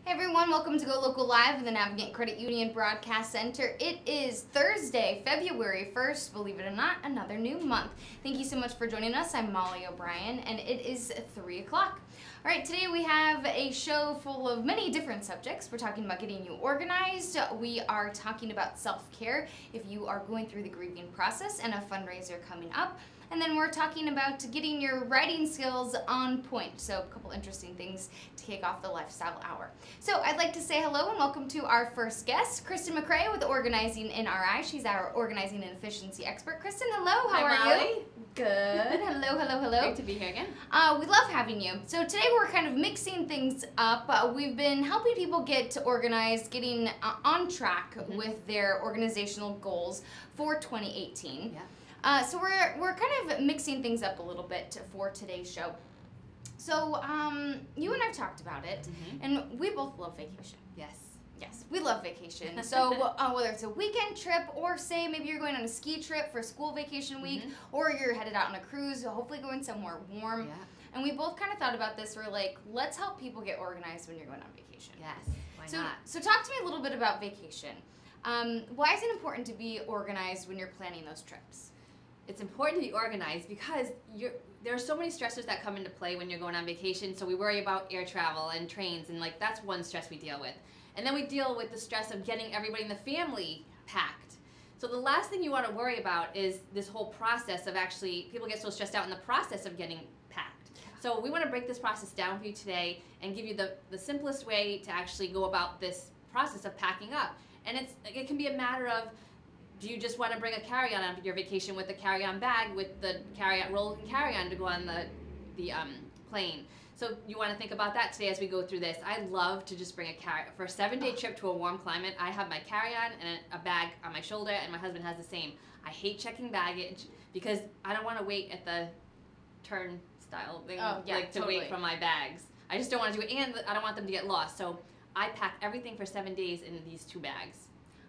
Hey everyone, welcome to GoLocal Live in the Navigant Credit Union Broadcast Center. It is Thursday, February 1st, believe it or not, another new month. Thank you so much for joining us. I'm Molly O'Brien, and it is 3 o'clock. All right, today we have a show full of many different subjects. We're talking about getting you organized. We are talking about self-care if you are going through the grieving process and a fundraiser coming up. And then we're talking about getting your writing skills on point. So a couple interesting things to kick off the Lifestyle Hour. So I'd like to say hello and welcome to our first guest, Kristen McCrae with Organizing NRI. She's our organizing and efficiency expert. Kristen, hello. How are you? Good. Hello, hello, hello. Great to be here again. We love having you. So today we're kind of mixing things up. We've been helping people get organized, getting on track with their organizational goals for 2018. Yeah. So we're kind of mixing things up a little bit for today's show. So you and I've talked about it, and we both love vacation. Yes. Yes, we love vacation. So whether it's a weekend trip or say maybe you're going on a ski trip for school vacation week, or you're headed out on a cruise, hopefully going somewhere warm. Yeah. And we both kind of thought about this. We're like, let's help people get organized when you're going on vacation. Yes, why not? So talk to me a little bit about vacation. Why is it important to be organized when you're planning those trips? It's important to be organized because there are so many stressors that come into play when you're going on vacation. So we worry about air travel and trains, and like that's one stress we deal with. And then we deal with the stress of getting everybody in the family packed. So the last thing you want to worry about is this whole process of actually, people get so stressed out in the process of getting packed. So we want to break this process down for you today and give you the simplest way to actually go about this process of packing up. And it can be a matter of, do you just want to bring a carry-on on your vacation with a carry-on bag with the roll and carry-on to go on the plane? So you want to think about that today as we go through this. I love to just bring for a 7-day trip to a warm climate. I have my carry-on and a bag on my shoulder, and my husband has the same. I hate checking baggage because I don't want to wait at the turnstile thing, wait for my bags. I just don't want to do it, and I don't want them to get lost. So I pack everything for 7 days in these 2 bags.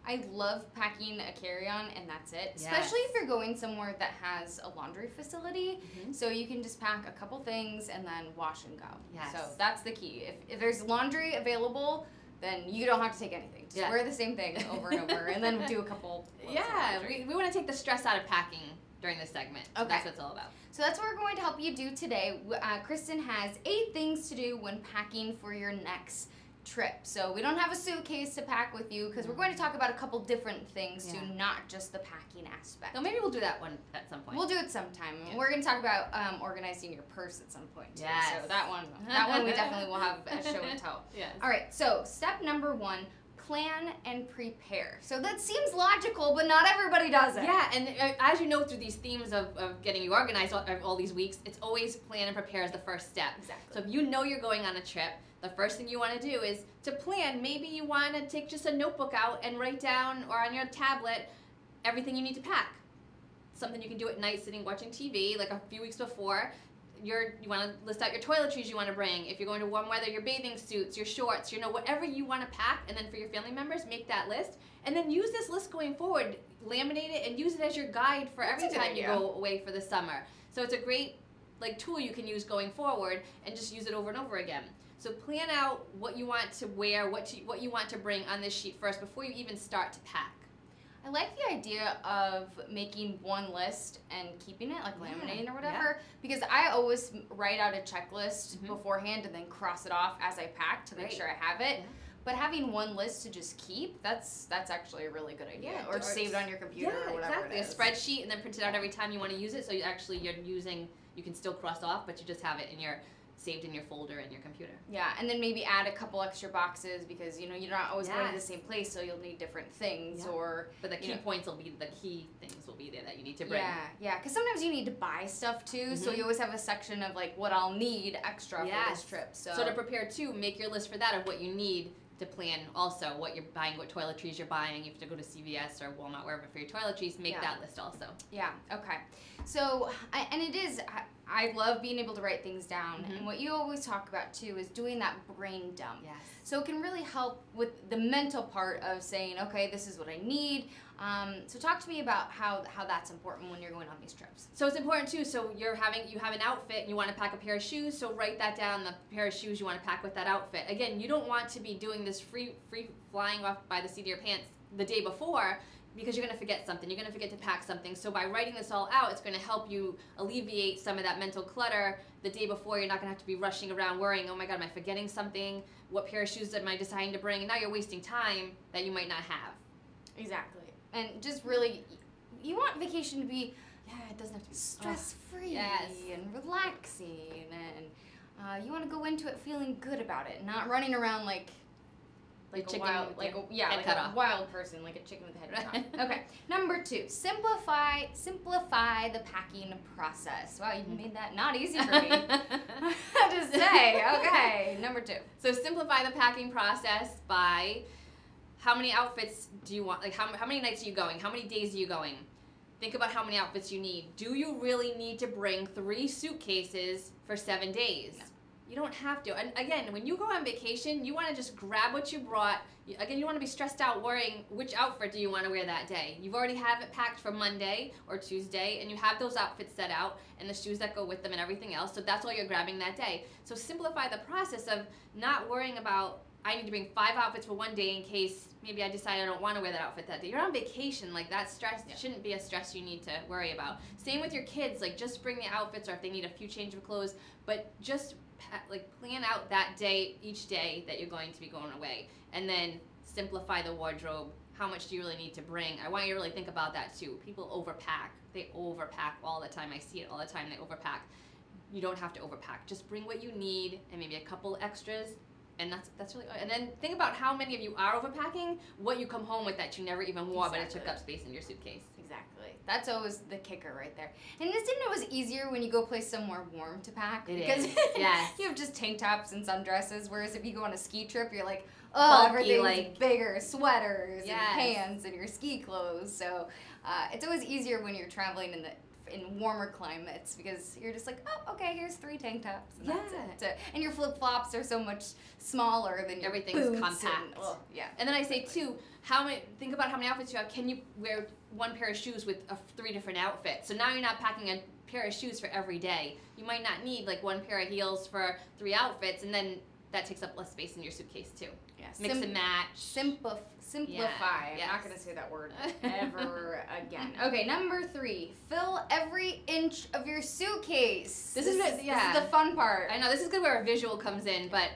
I love packing a carry-on and that's it, especially if you're going somewhere that has a laundry facility, so you can just pack a couple things and then wash and go. Yes. So that's the key. If there's laundry available, then you don't have to take anything. Just wear the same thing over and over and then do a couple we want to take the stress out of packing during this segment. So that's what it's all about. So that's what we're going to help you do today. Kristen has 8 things to do when packing for your next trip. So we don't have a suitcase to pack with you because we're going to talk about a couple different things too, not just the packing aspect. So maybe we'll do that one at some point. We'll do it sometime. Yeah. We're going to talk about organizing your purse at some point too. Yes. So that one we definitely will have a show and tell. Yes. All right. So step number 1. Plan and prepare. So that seems logical, but not everybody does it. Yeah, and as you know through these themes of getting you organized all these weeks, it's always plan and prepare is the first step. Exactly. So if you know you're going on a trip, the first thing you want to do is to plan. Maybe you want to take just a notebook out and write down, or on your tablet, everything you need to pack. Something you can do at night sitting watching TV, like a few weeks before. You want to list out your toiletries you want to bring. If you're going to warm weather, your bathing suits, your shorts, whatever you want to pack. And then for your family members, make that list. And then use this list going forward. Laminate it and use it as your guide for every time you go away for the summer. So it's a great tool you can use going forward and just use it over and over again. So plan out what you want to wear, what you want to bring on this sheet first before you even start to pack. I like the idea of making one list and keeping it, like laminating or whatever, because I always write out a checklist beforehand and then cross it off as I pack to make sure I have it. Yeah. But having one list to just keep, that's actually a really good idea. Yeah, or save it on your computer or whatever it is. A spreadsheet and then print it out every time you want to use it, so you can still cross off, but you just have it saved in your folder in your computer. Yeah, and then maybe add a couple extra boxes because you're not always going to the same place, so you'll need different things But the key points will be the key things will be there that you need to bring. Yeah, because sometimes you need to buy stuff too, so you always have a section of what I'll need extra for this trip. So to prepare too, make your list for that of what you need to plan also what you're buying, what toiletries you're buying. If you have to go to CVS or Walmart, wherever for your toiletries, make that list also. Yeah, okay. So, and it is, I love being able to write things down. And what you always talk about too is doing that brain dump. Yes. So it can really help with the mental part of saying, okay, this is what I need. So talk to me about how that's important when you're going on these trips. So it's important too. So you have an outfit and you want to pack a pair of shoes. So write that down, the pair of shoes you want to pack with that outfit. Again, you don't want to be doing this free flying off by the seat of your pants the day before, because you're going to forget something. You're going to forget to pack something. So by writing this all out, it's going to help you alleviate some of that mental clutter the day before. You're not going to have to be rushing around worrying, oh my God, am I forgetting something? What pair of shoes am I deciding to bring? And now you're wasting time that you might not have. Exactly. And just really, you want vacation to be it doesn't have to be stress-free Yes. and relaxing. And you want to go into it feeling good about it, not running around like a chicken wild, with like your a, head cut off. wild person, like a chicken with a head cut off. Okay, number 2, simplify the packing process. Wow, you made that not easy for me to say. Okay, number 2. So simplify the packing process by how many outfits do you want? Like how many nights are you going? How many days are you going? Think about how many outfits you need. Do you really need to bring 3 suitcases for 7 days? No. You don't have to. And again, when you go on vacation, you want to just grab what you brought. Again, you don't want to be stressed out worrying which outfit do you want to wear that day. You've already have it packed for Monday or Tuesday, and you have those outfits set out and the shoes that go with them and everything else. So that's all you're grabbing that day. So simplify the process of not worrying about, I need to bring 5 outfits for one day in case maybe I decide I don't want to wear that outfit that day. You're on vacation. Like, that stress shouldn't be a stress you need to worry about. Same with your kids. Like, just bring the outfits, or if they need a few change of clothes, but just plan out that day, each day that you're going to be going away, and then simplify the wardrobe. How much do you really need to bring? I want you to really think about that too. People overpack. They overpack all the time. I see it all the time. They overpack. You don't have to overpack. Just bring what you need and maybe a couple extras. And that's really, and then think about how many of you are overpacking, what you come home with that you never even wore, but it took up space in your suitcase. Exactly. That's always the kicker right there. And isn't it always easier when you go place somewhere warm to pack? It because is. Yes. You have just tank tops and sundresses, whereas if you go on a ski trip, you're like, Bulky, everything's like bigger, sweaters Yes. and pants and your ski clothes. So it's always easier when you're traveling in warmer climates, because you're just like, oh, okay, here's 3 tank tops, and that's it. And your flip-flops are so much smaller than your everything's boots compact. And, And then I say too, think about how many outfits you have. Can you wear 1 pair of shoes with 3 different outfits? So now you're not packing a pair of shoes for every day. You might not need like 1 pair of heels for 3 outfits, and then that takes up less space in your suitcase too. Yes. Mix and match. Simplify. Yeah. I'm not going to say that word ever again. Okay, number 3. Fill every inch of your suitcase. This is the fun part. I know, this is good where a visual comes in, but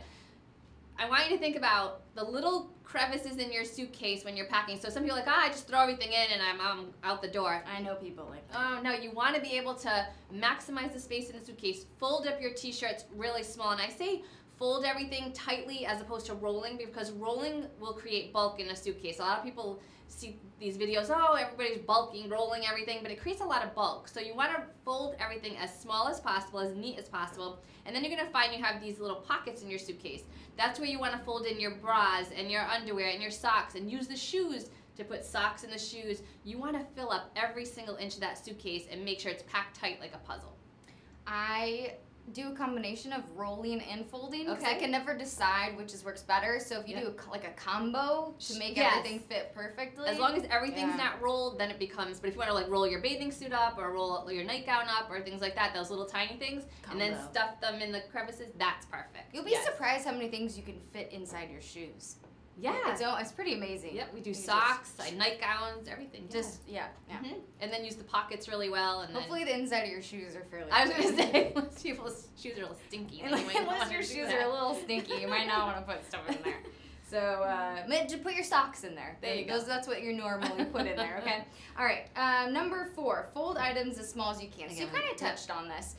I want you to think about the little crevices in your suitcase when you're packing. So some people are like, I just throw everything in and I'm out the door. I know people like that. Oh, no, you want to be able to maximize the space in the suitcase. Fold up your t-shirts really small. And I say fold everything tightly as opposed to rolling, because rolling will create bulk in a suitcase. A lot of people see these videos, oh, everybody's bulking, rolling everything, but it creates a lot of bulk. So you want to fold everything as small as possible, as neat as possible, and then you're going to find you have these little pockets in your suitcase. That's where you want to fold in your bras and your underwear and your socks, and use the shoes to put socks in the shoes. You want to fill up every single inch of that suitcase and make sure it's packed tight like a puzzle. I do a combination of rolling and folding, because Okay. I can never decide which works better. So if you do like a combo to make everything fit perfectly, as long as everything's not rolled, then it becomes, but if you want to like roll your bathing suit up or roll your nightgown up or things like that, those little tiny things, and then stuff them in the crevices, that's perfect. You'll be surprised how many things you can fit inside your shoes. Yeah. It's pretty amazing. Yep, we do socks, nightgowns, everything. And then use the pockets really well. And hopefully the inside of your shoes are fairly I was going to say, most people's shoes are a little stinky. Unless your shoes are a little stinky, you might not want to put stuff in there. So just put your socks in there. There you go. That's what you normally put in there, okay? All right, number 4, fold items as small as you can. So you kind of touched on this.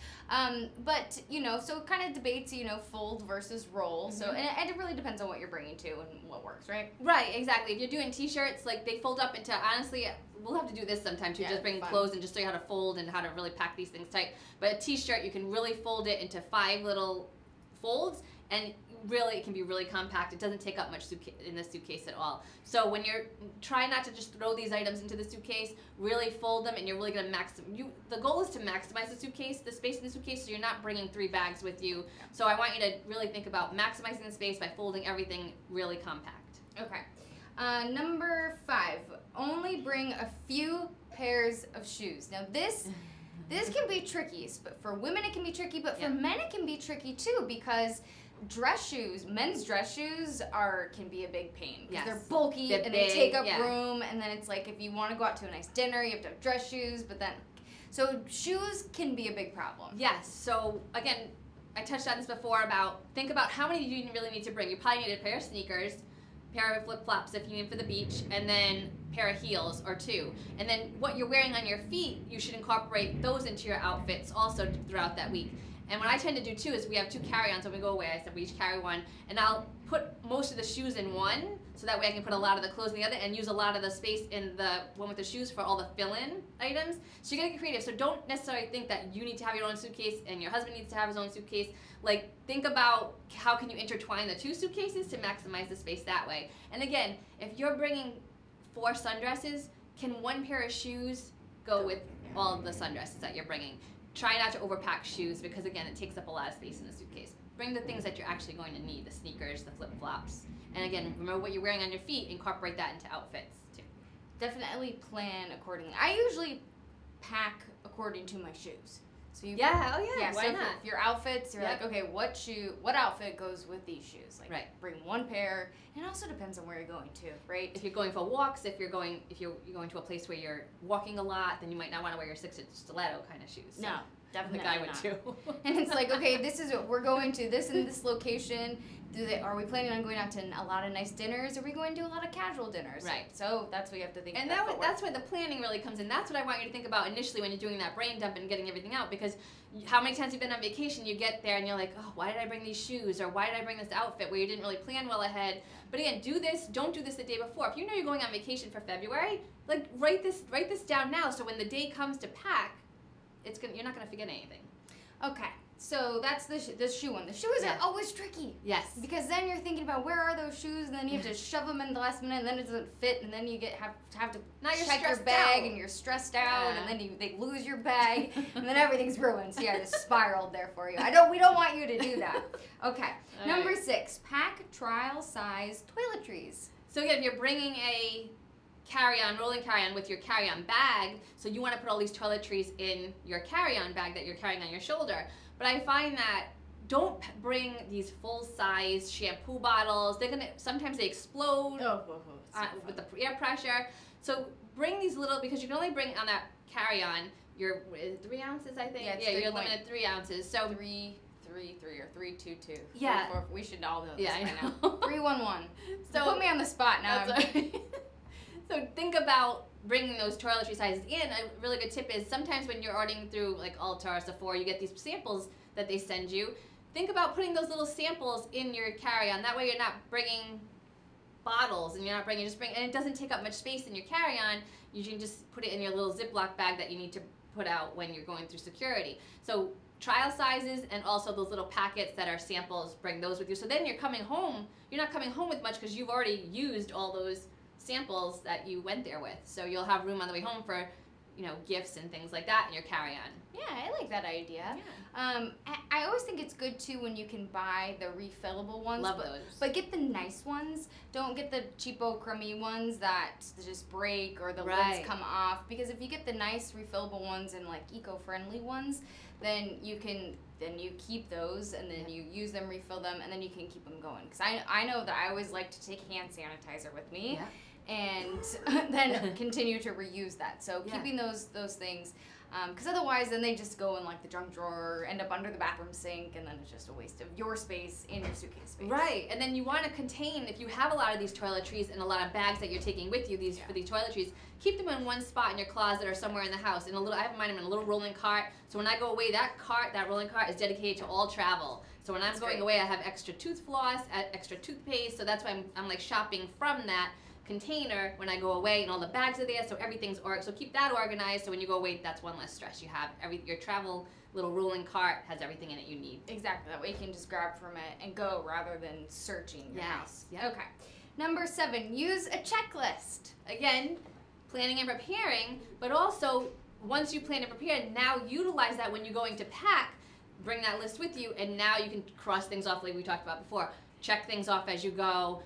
But, so it kind of debates, fold versus roll. So, and it really depends on what you're bringing to and what works, right? Right, exactly. If you're doing t-shirts, like they fold up into, honestly, we'll have to do this sometime too, just bring clothes and just show you how to fold and how to really pack these things tight. But a t-shirt, you can really fold it into 5 little folds, and really it can be really compact. It doesn't take up much in the suitcase at all. So when you're trying not to just throw these items into the suitcase, really fold them, and you're really going to the goal is to maximize the space in the suitcase, so you're not bringing 3 bags with you. So I want you to really think about maximizing the space by folding everything really compact. Okay. Number 5, only bring a few pairs of shoes. Now this can be tricky, but for women it can be tricky, but for men it can be tricky too, because men's dress shoes can be a big pain. Because they're bulky and they take up room, and then it's like if you want to go out to a nice dinner, you have to have dress shoes, so shoes can be a big problem. Yes, so again, I touched on this before think about how many you really need to bring. You probably need a pair of sneakers, pair of flip-flops if you need for the beach, and then pair of heels or 2. And then what you're wearing on your feet, you should incorporate those into your outfits also throughout that week. And what I tend to do too is we have 2 carry-ons when we go away. I said we each carry 1, and I'll put most of the shoes in one, so that way I can put a lot of the clothes in the other and use a lot of the space in the one with the shoes for all the fill-in items. So you're gonna get creative. So don't necessarily think that you need to have your own suitcase and your husband needs to have his own suitcase. Like, think about how can you intertwine the 2 suitcases to maximize the space that way. And again, if you're bringing 4 sundresses, can 1 pair of shoes go with all of the sundresses that you're bringing? Try not to overpack shoes, because again, it takes up a lot of space in the suitcase. Bring the things that you're actually going to need, the sneakers, the flip-flops. And again, remember what you're wearing on your feet, incorporate that into outfits too. Definitely plan accordingly. I usually pack according to my shoes. So why so not? If your outfits, you're like, okay, what outfit goes with these shoes? Like, bring 1 pair. And it also depends on where you're going to, right? If you're going for walks, if you're going to a place where you're walking a lot, then you might not want to wear your 6-inch stiletto kind of shoes. No, definitely the guy not. would too. And it's like, okay, we're going to this and this location. Are we planning on going out to a lot of nice dinners? Or are we going to do a lot of casual dinners? Right. So that's what you have to think about. And that's where the planning really comes in. That's what I want you to think about initially when you're doing that brain dump and getting everything out. Because how many times you've been on vacation, you get there and you're like, oh, why did I bring these shoes? Or why did I bring this outfit where you didn't really plan well ahead? But again, don't do this the day before. If you know you're going on vacation for February, like write this down now, so when the day comes to pack, you're not going to forget anything. Okay. So that's the shoe one. The shoes are always tricky. Yes. Because then you're thinking about where are those shoes, and then you have to shove them in the last minute, and then it doesn't fit, and then you have to check your bag, and you're stressed out, and then they lose your bag, and then everything's ruined. So yeah, it's spiraled there for you. We don't want you to do that. Okay. Number 6, pack trial size toiletries. So again, if you're bringing a rolling carry-on with your carry-on bag, so you want to put all these toiletries in your carry-on bag that you're carrying on your shoulder. But I find that don't bring these full-size shampoo bottles. Sometimes they explode with the air pressure. So bring these little, because you can only bring on that carry-on your 3 ounces, I think. Yeah, you're limited 3 ounces. So 3, 3, 3, or 3, 2, 2. Yeah. 3, 4, we should all know this by know. now. 3, 1, 1. So put me on the spot now. So think about bringing those toiletry sizes in. A really good tip is sometimes when you're ordering through like Ulta or Sephora, you get these samples that they send you. Think about putting those little samples in your carry-on. That way you're not bringing bottles, and and it doesn't take up much space in your carry-on. You can just put it in your little Ziploc bag that you need to put out when you're going through security. So trial sizes and also those little packets that are samples, bring those with you. So then you're not coming home with much because you've already used all those samples that you went there with. So you'll have room on the way home for, gifts and things like that in your carry-on. Yeah, I like that idea. Yeah. I always think it's good too when you can buy the refillable ones. Love those. But get the nice ones. Don't get the cheapo, crummy ones that just break or the lids come off. Because if you get the nice refillable ones and like eco-friendly ones, then you keep those, and then you use them, refill them, and then you can keep them going. Because I know that I always like to take hand sanitizer with me. Yeah. And then continue to reuse that. So keeping those things, because otherwise then they just go in like the junk drawer, or end up under the bathroom sink, and then it's just a waste of your space in your suitcase space. Right, and then you want to contain, if you have a lot of these toiletries and a lot of bags that you're taking with you for these toiletries, keep them in one spot in your closet or somewhere in the house. I have mine in a little rolling cart, so when I go away, that rolling cart is dedicated to all travel. So when I'm going away, I have extra tooth floss, extra toothpaste, so that's why I'm like shopping from that. container when I go away, and all the bags are there, so everything's so keep that organized. So when you go away, that's one less stress you have. Your travel little rolling cart has everything in it you need. Exactly. That way you can just grab from it and go rather than searching your house. Yep. Okay. Number 7, use a checklist. Again, planning and preparing, but also once you plan and prepare, now utilize that when you're going to pack. Bring that list with you, and now you can cross things off like we talked about before. Check things off as you go.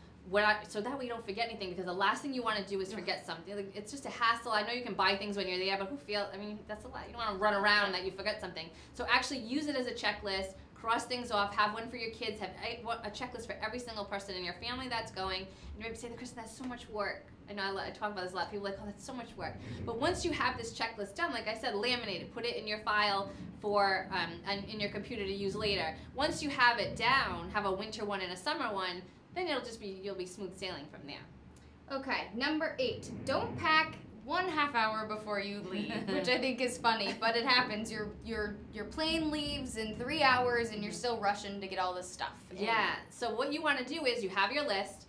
So that way you don't forget anything, because the last thing you want to do is forget something. Like, it's just a hassle. I know you can buy things when you're there, but that's a lot. You don't want to run around that you forget something. So actually use it as a checklist. Cross things off. Have one for your kids. Have a checklist for every single person in your family that's going. And you maybe say, Kristen, that's so much work. I know I talk about this a lot. People are like, oh, that's so much work. But once you have this checklist done, like I said, laminate it. Put it in your file for and in your computer to use later. Once you have it down, have a winter one and a summer one, then you'll be smooth sailing from there. Okay, number 8. Don't pack 1/2 hour before you leave, which I think is funny, but it happens. Your plane leaves in 3 hours, and you're still rushing to get all this stuff in. Yeah. So what you want to do is you have your list.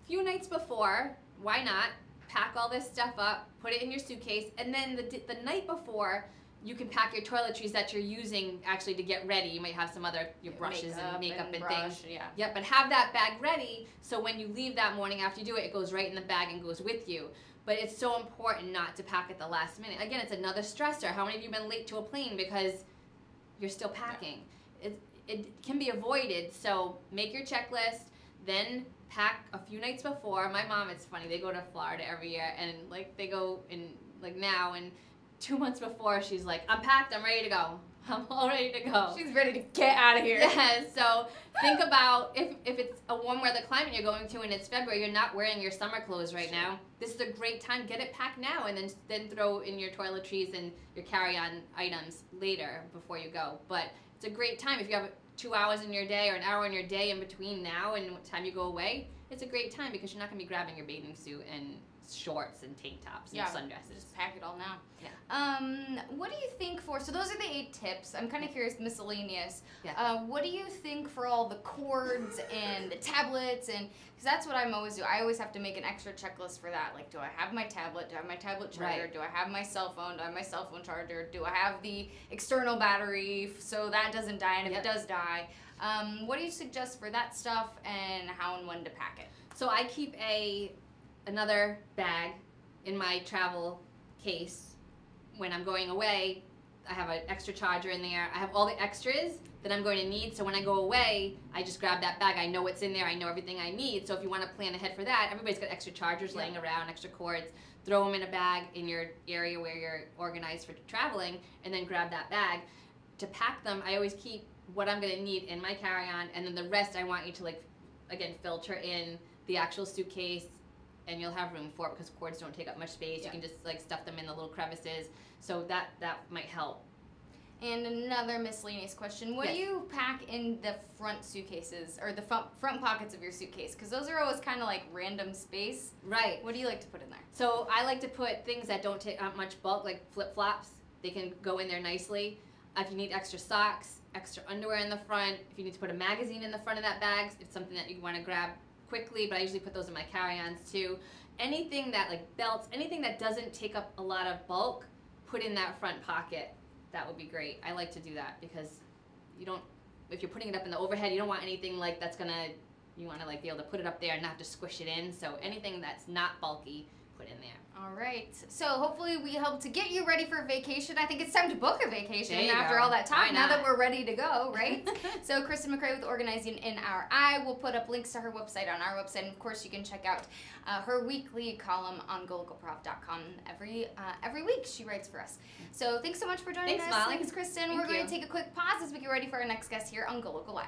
A few nights before, why not pack all this stuff up, put it in your suitcase, and then the night before, you can pack your toiletries that you're using actually to get ready. You might have some your brushes and makeup and things. Yeah. Yep, but have that bag ready so when you leave that morning after you do it, it goes right in the bag and goes with you. But it's so important not to pack at the last minute. Again, it's another stressor. How many of you have been late to a plane because you're still packing? Yeah. It can be avoided, so make your checklist, then pack a few nights before. My mom, it's funny, they go to Florida every year, and like they go in like now, and 2 months before she's like, I'm packed, I'm ready to go. I'm all ready to go. She's ready to get out of here. Yeah, so think about if it's a warm weather climate you're going to and it's February, you're not wearing your summer clothes right now. This is a great time. Get it packed now, and then throw in your toiletries and your carry-on items later before you go. But it's a great time. If you have 2 hours in your day or an hour in your day in between now and what time you go away, it's a great time because you're not going to be grabbing your bathing suit and shorts and tank tops and sundresses. Just pack it all now. Yeah. What do you think so those are the 8 tips. I'm kind of curious, miscellaneous. Yeah. What do you think for all the cords and the tablets, and because that's what I'm always do. I always have to make an extra checklist for that. Like, do I have my tablet? Do I have my tablet charger? Right. Do I have my cell phone? Do I have my cell phone charger? Do I have the external battery so that doesn't die, and if it does die? What do you suggest for that stuff, and how and when to pack it? So I keep another bag in my travel case. When I'm going away, I have an extra charger in there. I have all the extras that I'm going to need, so when I go away, I just grab that bag. I know what's in there. I know everything I need. So if you want to plan ahead for that, everybody's got extra chargers laying around, extra cords. Throw them in a bag in your area where you're organized for traveling, and then grab that bag. To pack them, I always keep what I'm going to need in my carry-on, and then the rest I want you to, like, again, filter in the actual suitcase, and you'll have room for it because cords don't take up much space. You can just like stuff them in the little crevices, so that might help. And another miscellaneous question: what do you pack in the front suitcases or the front pockets of your suitcase? Because those are always kind of like random space. Right. What do you like to put in there? So I like to put things that don't take up much bulk, like flip-flops. They can go in there nicely. If you need extra socks, extra underwear in the front, if you need to put a magazine in the front of that bag, it's something that you want to grab quickly, but I usually put those in my carry-ons too. Anything that, like belts, anything that doesn't take up a lot of bulk, put in that front pocket. That would be great. I like to do that because if you're putting it up in the overhead, you don't want anything like you want to like be able to put it up there and not have to squish it in. So anything that's not bulky, put in there. All right. So hopefully we helped to get you ready for vacation. I think it's time to book a vacation after go. all that time. Why Now not? that we're ready to go, right? So Kristen McRae with Organizing in Our Eye. We'll put up links to her website on our website, and of course you can check out her weekly column on GoLocalProf.com every week. She writes for us. So thanks so much for joining us. Thanks, Molly. Thanks, Kristen. Thank we're going you. to take a quick pause as we get ready for our next guest here on GoLocal Live.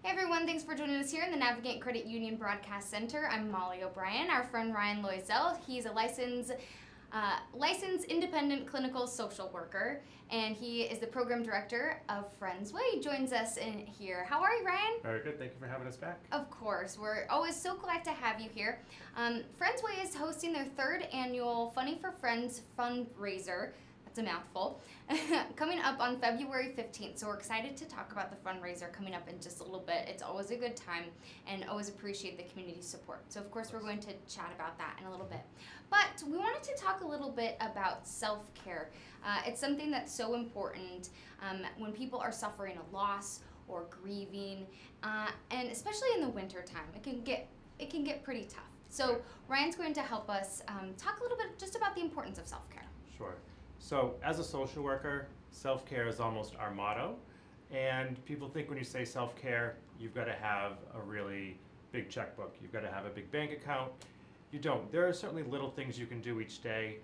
Hey everyone, thanks for joining us here in the Navigate Credit Union Broadcast Center. I'm Molly O'Brien. Our friend Ryan Loisel, he's a licensed independent clinical social worker, and he is the program director of Friends Way. He joins us in here. How are you, Ryan? Very good. Thank you for having us back. Of course. We're always so glad to have you here. Friends Way is hosting their third annual Funny for Friends fundraiser. That's a mouthful. Coming up on February 15th. So we're excited to talk about the fundraiser coming up in just a little bit. It's always a good time and always appreciate the community support. So of course we're going to chat about that in a little bit. But we wanted to talk a little bit about self-care. It's something that's so important when people are suffering a loss or grieving, and especially in the winter time, it can get pretty tough. So Ryan's going to help us talk a little bit just about the importance of self-care. Sure. So as a social worker, self-care is almost our motto. And people think when you say self-care, you've got to have a really big checkbook. You've got to have a big bank account. You don't. There are certainly little things you can do each day.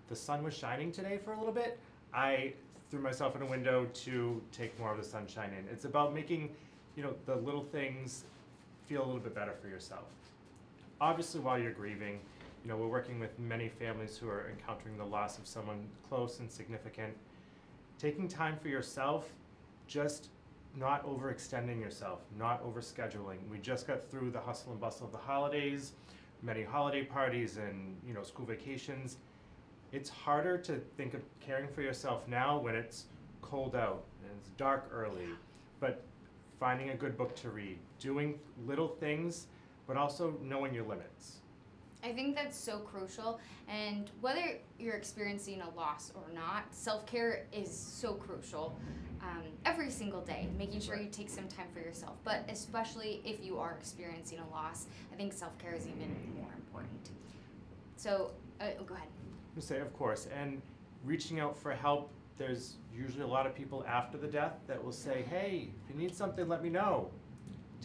The sun was shining today for a little bit. I threw myself in a window to take more of the sunshine in. It's about making, the little things feel a little bit better for yourself. Obviously, while you're grieving, we're working with many families who are encountering the loss of someone close and significant. Taking time for yourself, just not overextending yourself, not overscheduling. We just got through the hustle and bustle of the holidays, many holiday parties and school vacations. It's harder to think of caring for yourself now when it's cold out and it's dark early, but finding a good book to read, doing little things, but also knowing your limits. I think that's so crucial, and whether you're experiencing a loss or not, self-care is so crucial every single day, making sure you take some time for yourself, but especially if you are experiencing a loss, I think self-care is even more important. So, go ahead. You say, of course, and reaching out for help, there's usually a lot of people after the death that will say, hey, if you need something, let me know.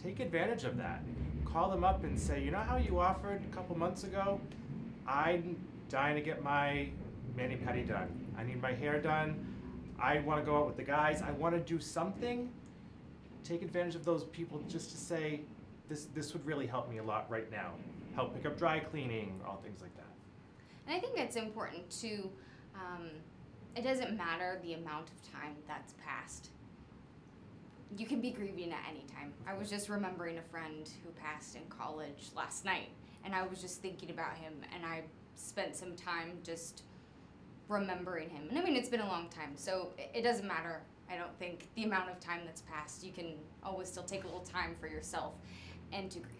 Take advantage of that. Call them up and say, you know how you offered a couple months ago? I'm dying to get my mani-pedi done. I need my hair done. I want to go out with the guys. I want to do something. Take advantage of those people just to say, this would really help me a lot right now. Help pick up dry cleaning, all things like that. And I think that's important too. It doesn't matter the amount of time that's passed. You can be grieving at any time. I was just remembering a friend who passed in college last night, and I was just thinking about him, and I spent some time just remembering him. And I mean, it's been a long time, so it doesn't matter, I don't think, the amount of time that's passed. You can always still take a little time for yourself and to grieve.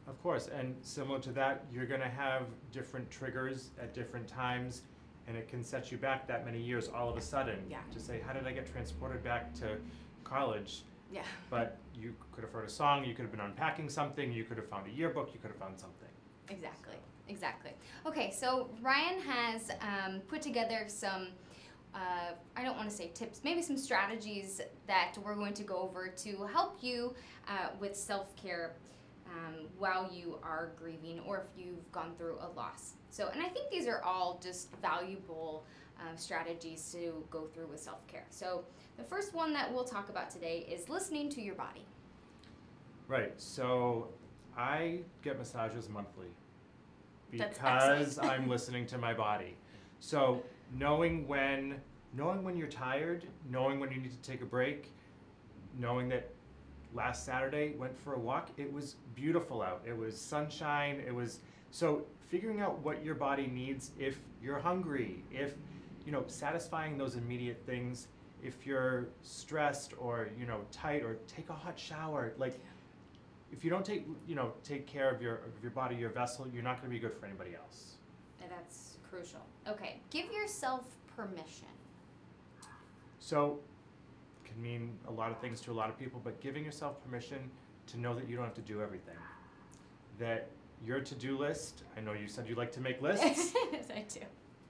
Of course, and similar to that, you're going to have different triggers at different times, and it can set you back that many years all of a sudden to say, how did I get transported back to college? Yeah. But you could have heard a song, you could have been unpacking something, you could have found a yearbook, you could have found something. Exactly. Okay, so Ryan has put together some, I don't want to say tips, maybe some strategies that we're going to go over to help you with self-care while you are grieving or if you've gone through a loss. So, and I think these are all just valuable strategies to go through with self-care. So the first one that we'll talk about today is listening to your body. Right, so I get massages monthly because I'm listening to my body. So knowing when you're tired, knowing when you need to take a break, knowing that last Saturday went for a walk, it was beautiful out. It was sunshine, so figuring out what your body needs if you're hungry, if satisfying those immediate things, if you're stressed or tight, or take a hot shower. Like if you don't take care of your body, your vessel, you're not going to be good for anybody else. And that's crucial. Okay, give yourself permission. So it can mean a lot of things to a lot of people, but giving yourself permission to know that you don't have to do everything. That your to-do list, I know you said you like to make lists. Yes, I do.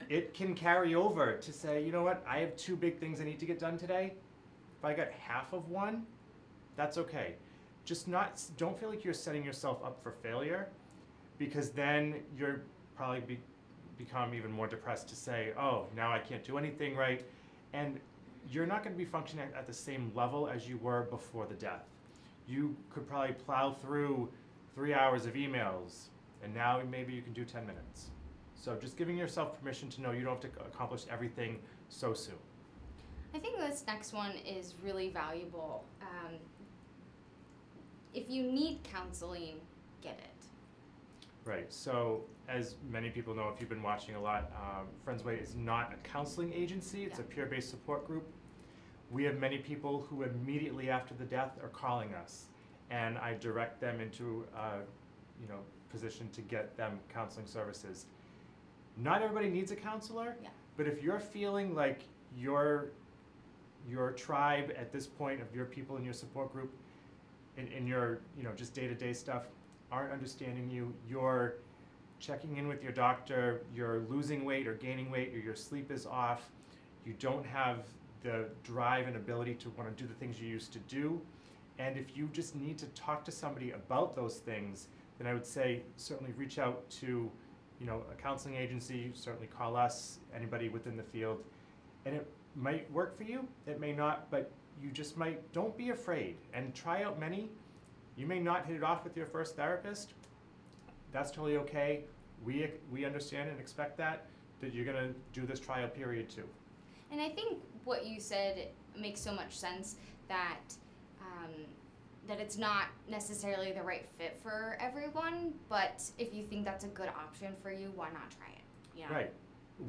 It can carry over to say, you know what, I have 2 big things I need to get done today. If I got half of one, that's okay. Just don't feel like you're setting yourself up for failure, because then you're probably become even more depressed to say, oh, now I can't do anything right. And you're not going to be functioning at the same level as you were before the death. you could probably plow through 3 hours of emails, and now maybe you can do 10 minutes. So just giving yourself permission to know you don't have to accomplish everything so soon. I think this next one is really valuable. If you need counseling, get it. Right, so as many people know, if you've been watching a lot, Friendsway is not a counseling agency, it's a peer-based support group. We have many people who immediately after the death are calling us, and I direct them into a position to get them counseling services. Not everybody needs a counselor, but if you're feeling like your tribe at this point of your people in your support group, in your just day-to-day stuff, aren't understanding you, you're checking in with your doctor, you're losing weight or gaining weight, or your sleep is off, you don't have the drive and ability to want to do the things you used to do, and if you just need to talk to somebody about those things, then I would say certainly reach out to a counseling agency, certainly call us, anybody within the field, and it might work for you, it may not, but you just might, don't be afraid, and try out many. You may not hit it off with your first therapist. That's totally okay. We understand and expect that you're gonna do this trial period too. And I think what you said makes so much sense, that that it's not necessarily the right fit for everyone, but if you think that's a good option for you, why not try it? Right.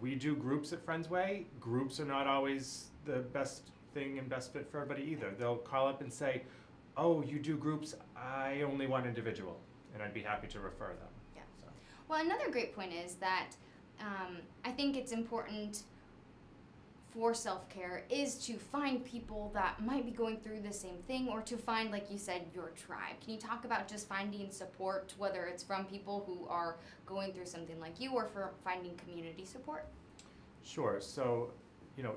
We do groups at Friendsway. Groups are not always the best thing and best fit for everybody either. They'll call up and say, oh, you do groups, I only want individual, and I'd be happy to refer them. Yeah. So. Well, another great point is that I think it's important for self-care is to find people that might be going through the same thing, or to find, like you said, your tribe. Can you talk about just finding support, whether it's from people who are going through something like you, or for finding community support? Sure. So,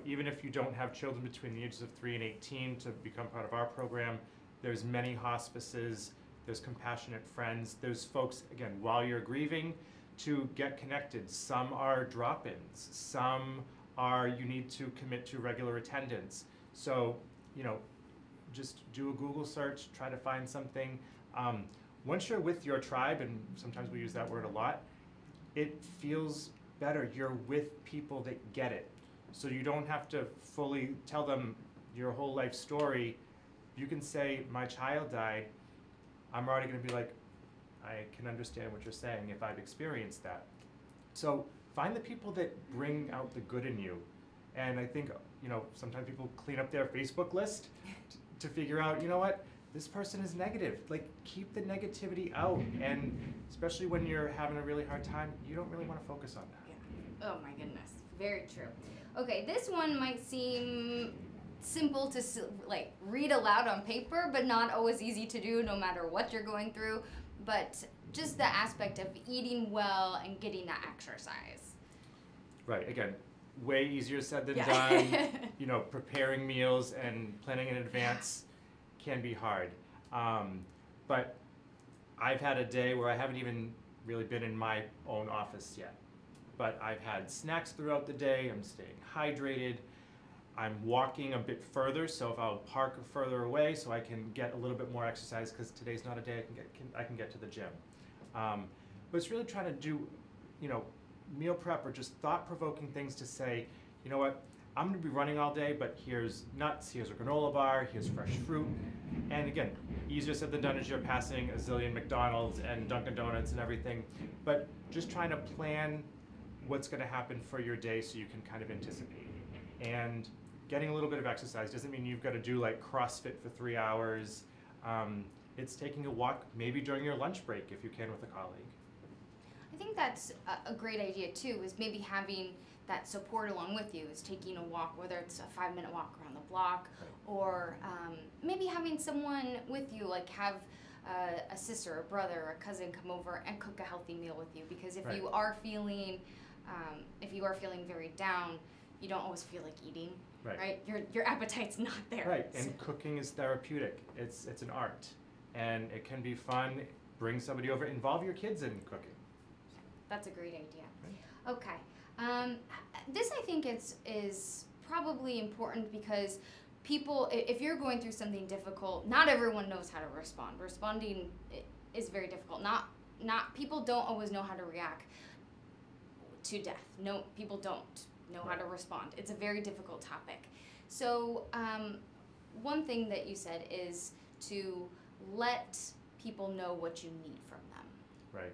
even if you don't have children between the ages of 3 and 18 to become part of our program, there's many hospices, there's compassionate friends, there's folks, again, while you're grieving, to get connected. Some are drop-ins, some are you need to commit to regular attendance. So, just do a Google search, try to find something. Once you're with your tribe, and sometimes we use that word a lot, it feels better. You're with people that get it. So you don't have to fully tell them your whole life story. You can say, my child died. I'm already going to be like, I can understand what you're saying if I've experienced that. So find the people that bring out the good in you. And I think, sometimes people clean up their Facebook list to figure out, what, this person is negative. Like, keep the negativity out. And especially when you're having a really hard time, you don't really want to focus on that. Yeah. Oh my goodness. Very true. Okay, this one might seem simple to read aloud on paper, but not always easy to do no matter what you're going through. But just the aspect of eating well and getting that exercise. Right. Again, way easier said than done. Preparing meals and planning in advance can be hard. But I've had a day where I haven't even really been in my own office yet. But I've had snacks throughout the day, I'm staying hydrated, I'm walking a bit further, so if I'll park further away so I can get a little bit more exercise, because today's not a day I can get to the gym. But it's really trying to do, meal prep or just thought-provoking things to say, you know what, I'm going to be running all day, but here's nuts, here's a granola bar, here's fresh fruit. And again, easier said than done as you're passing a zillion McDonald's and Dunkin' Donuts and everything, but just trying to plan what's going to happen for your day so you can kind of anticipate. And getting a little bit of exercise doesn't mean you've got to do like CrossFit for 3 hours. It's taking a walk maybe during your lunch break if you can with a colleague. I think that's a great idea too, is maybe having that support along with you, is taking a walk, whether it's a 5-minute walk around the block, or maybe having someone with you, like have a sister, a brother, a cousin come over and cook a healthy meal with you. Because if you are feeling very down, you don't always feel like eating, right? Your appetite's not there. Right, and cooking is therapeutic. It's an art, and it can be fun. Bring somebody over, involve your kids in cooking. That's a great idea. Right. Okay, this I think is probably important, because people, if you're going through something difficult, not everyone knows how to respond. Responding is very difficult. Not people don't always know how to react to death. No, people don't know how to respond. It's a very difficult topic. So one thing that you said is to let people know what you need from them. Right.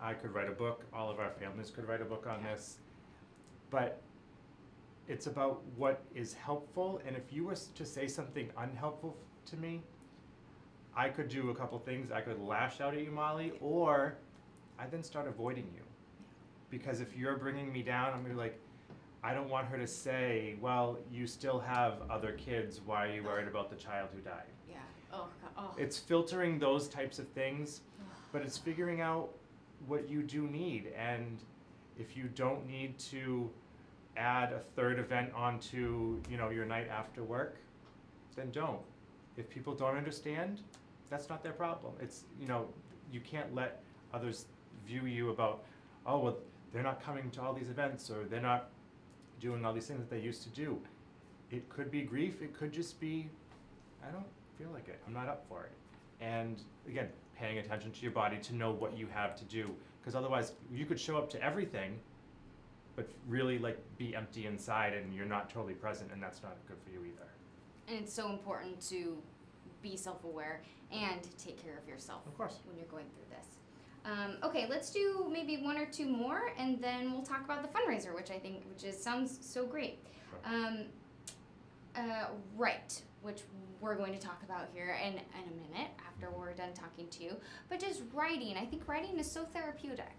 I could write a book. All of our families could write a book on this. But it's about what is helpful. And if you were to say something unhelpful to me, I could do a couple things. I could lash out at you, Molly, or I then start avoiding you. Because if you're bringing me down, I'm going to be like, I don't want her to say, well, you still have other kids. Why are you worried about the child who died? Yeah. Oh, God. Oh. It's filtering those types of things, but it's figuring out what you do need. And if you don't need to add a third event onto, your night after work, then don't. If people don't understand, that's not their problem. It's, you can't let others view you about, oh, well, they're not coming to all these events, or they're not doing all these things that they used to do. It could be grief. It could just be, I don't feel like it. I'm not up for it. And again, paying attention to your body to know what you have to do. Because otherwise, you could show up to everything, but really be empty inside, and you're not totally present, and that's not good for you either. And it's so important to be self-aware and take care of yourself. Of course. When you're going through this. Okay, let's do maybe one or two more, and then we'll talk about the fundraiser, which sounds so great. Sure. Right, which we're going to talk about here in a minute after we're done talking to you. But just writing, I think writing is so therapeutic.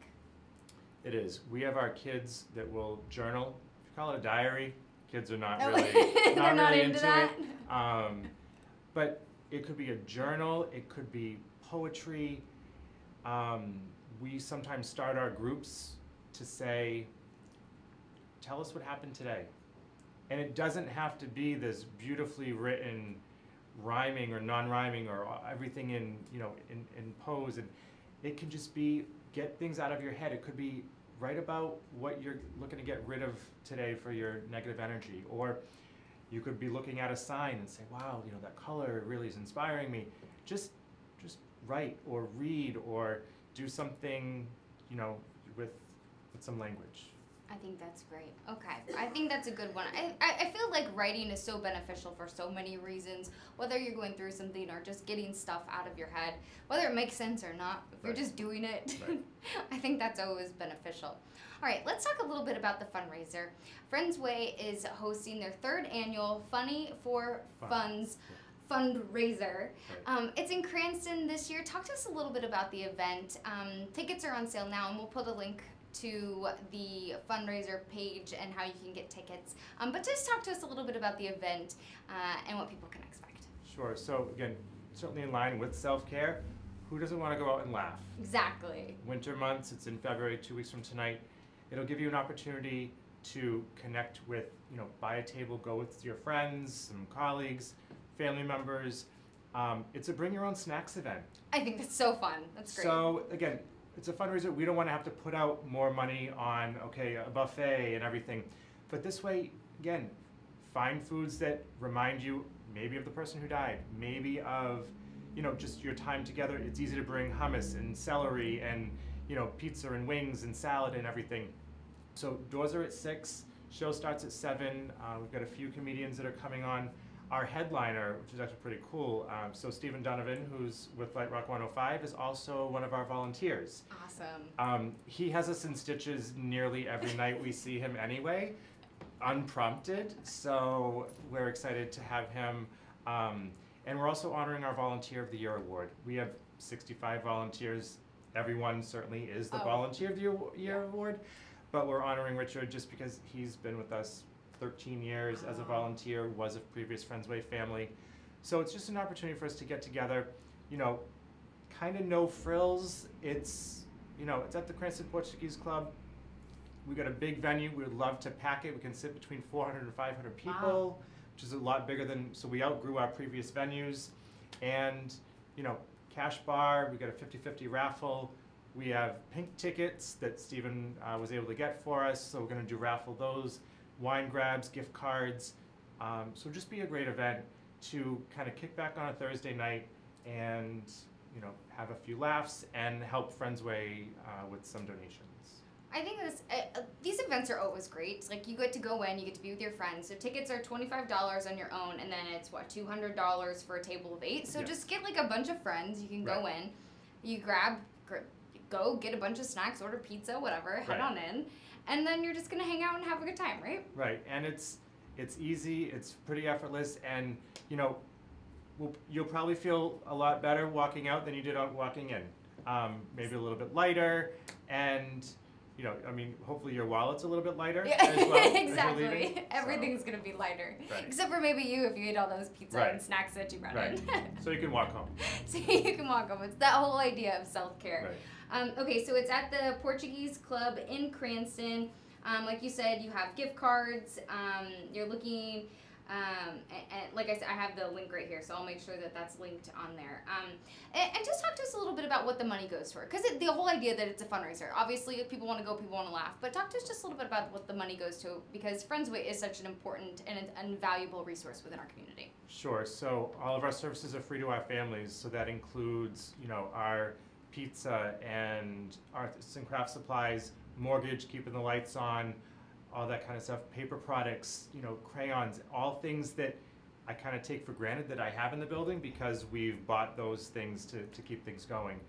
It is. We have our kids that will journal. If you call it a diary, kids are not No. really They're not really into into that. it. But it could be a journal. It could be poetry. We sometimes start our groups to say, tell us what happened today. And it doesn't have to be this beautifully written rhyming or non-rhyming or everything in prose. And it can just be, get things out of your head. It could be write about what you're looking to get rid of today for your negative energy. Or you could be looking at a sign and say, wow, that color really is inspiring me. Just write or read or do something, with some language. I think that's great. Okay, I think that's a good one. I feel like writing is so beneficial for so many reasons, whether you're going through something or just getting stuff out of your head, whether it makes sense or not. If you're just doing it, Right. I think that's always beneficial. All right, let's talk a little bit about the fundraiser. Friends Way is hosting their third annual Funny for Funds fundraiser. Right. It's in Cranston this year. Talk to us a little bit about the event. Tickets are on sale now, and we'll put a link to the fundraiser page and how you can get tickets. But just talk to us a little bit about the event and what people can expect. Sure. So again, certainly in line with self-care. Who doesn't want to go out and laugh? Exactly. Winter months, it's in February, 2 weeks from tonight. It'll give you an opportunity to connect with, buy a table, go with your friends, some colleagues, family members. It's a bring your own snacks event. I think that's so fun. That's great. So again, it's a fundraiser. We don't want to have to put out more money on, a buffet and everything. But this way, again, find foods that remind you maybe of the person who died, maybe of, just your time together. It's easy to bring hummus and celery and, pizza and wings and salad and everything. So doors are at 6, show starts at 7. We've got a few comedians that are coming on. Our headliner, which is actually pretty cool, so Stephen Donovan, who's with Light Rock 105, is also one of our volunteers. Awesome. He has us in stitches nearly every night we see him anyway, unprompted, so we're excited to have him. And we're also honoring our Volunteer of the Year award. We have 65 volunteers. Everyone certainly is the Volunteer of the Year award, but we're honoring Richard just because he's been with us 13 years as a volunteer, was a previous Friends Way family. So it's just an opportunity for us to get together, kind of no frills. It's at the Cranston Portuguese Club. We got a big venue. We would love to pack it. We can sit between 400 and 500 people, which is a lot bigger than, so we outgrew our previous venues. And, cash bar, we got a 50-50 raffle. We have pink tickets that Stephen was able to get for us, so we're gonna do raffle those. Wine grabs, gift cards, So just be a great event to kind of kick back on a Thursday night and have a few laughs and help Friendsway with some donations. I think these events are always great. Like, you get to go in, you get to be with your friends. So tickets are $25 on your own, and then it's $200 for a table of 8. So Yes. just get like a bunch of friends. You can go in, you go get a bunch of snacks, order pizza, whatever, head on in, and then you're just gonna hang out and have a good time, right? Right, and it's easy, it's pretty effortless, and you'll probably feel a lot better walking out than you did walking in. Maybe a little bit lighter, and hopefully your wallet's a little bit lighter as well. As you're Exactly. leaving. Everything's gonna be lighter, Right. except for maybe you if you ate all those pizza and snacks that you brought in. So you can walk home. So you can walk home. It's that whole idea of self-care. Right. Okay, so it's at the Portuguese Club in Cranston. Like you said, you have gift cards. You're looking, and like I said, I have the link right here, so I'll make sure that that's linked on there. And just talk to us a little bit about what the money goes for, because the whole idea that it's a fundraiser. Obviously, if people want to go, people want to laugh, but talk to us just a little bit about what the money goes to, because Friendsway is such an important and invaluable resource within our community. Sure. So all of our services are free to our families. So that includes, our pizza and arts and craft supplies, mortgage, keeping the lights on, all that kind of stuff, paper products, crayons, all things that I kind of take for granted that I have in the building because we've bought those things to keep things going.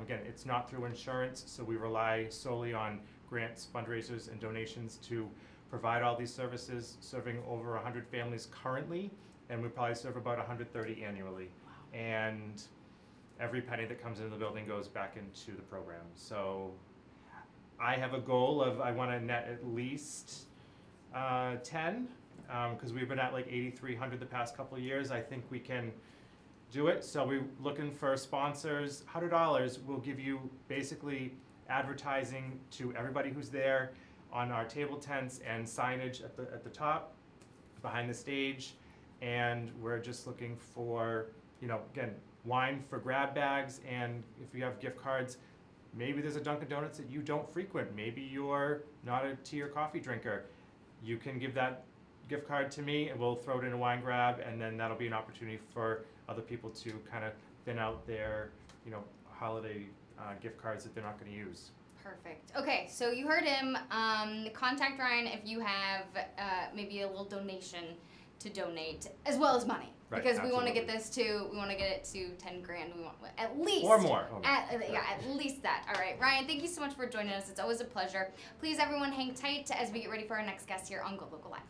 Again, it's not through insurance, so we rely solely on grants, fundraisers, and donations to provide all these services, serving over 100 families currently, and we probably serve about 130 annually. Wow. And every penny that comes into the building goes back into the program. So I have a goal of I want to net at least 10, because we've been at like 8,300 the past couple of years. I think we can do it. So we're looking for sponsors. $100 will give you basically advertising to everybody who's there on our table tents and signage at the top, behind the stage. And we're just looking for, again, wine for grab bags, and if you have gift cards, maybe there's a Dunkin' Donuts that you don't frequent. Maybe you're not a tea or coffee drinker. You can give that gift card to me and we'll throw it in a wine grab, and then that'll be an opportunity for other people to kind of thin out their, holiday gift cards that they're not going to use. Perfect. Okay, so you heard him. Contact Ryan if you have maybe a little donation to donate, as well as money. Right, because we want to absolutely. we want to get it to 10 grand. We want at least Or more. At least that. All right, Ryan, thank you so much for joining us. It's always a pleasure. Please, everyone, hang tight as we get ready for our next guest here on GoLocal Live.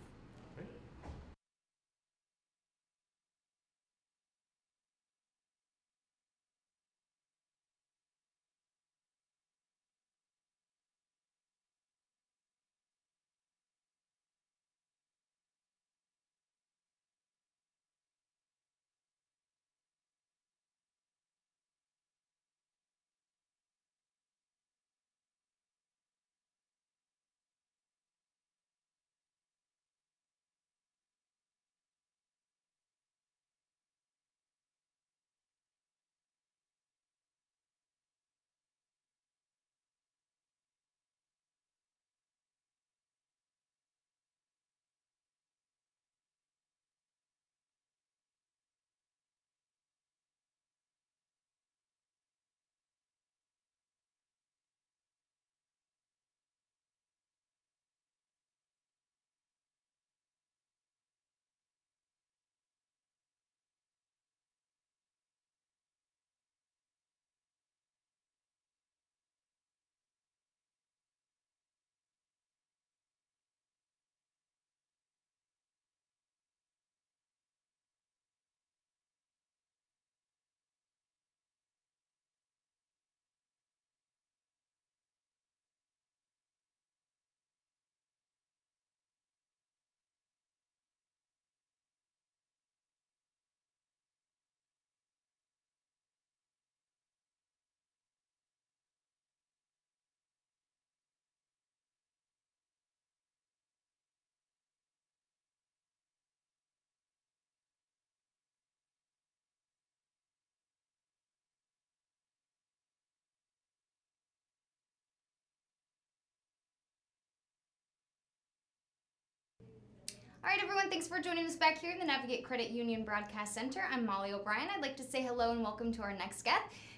All right, everyone, thanks for joining us back here in the Navigate Credit Union Broadcast Center. I'm Molly O'Brien. I'd like to say hello and welcome to our next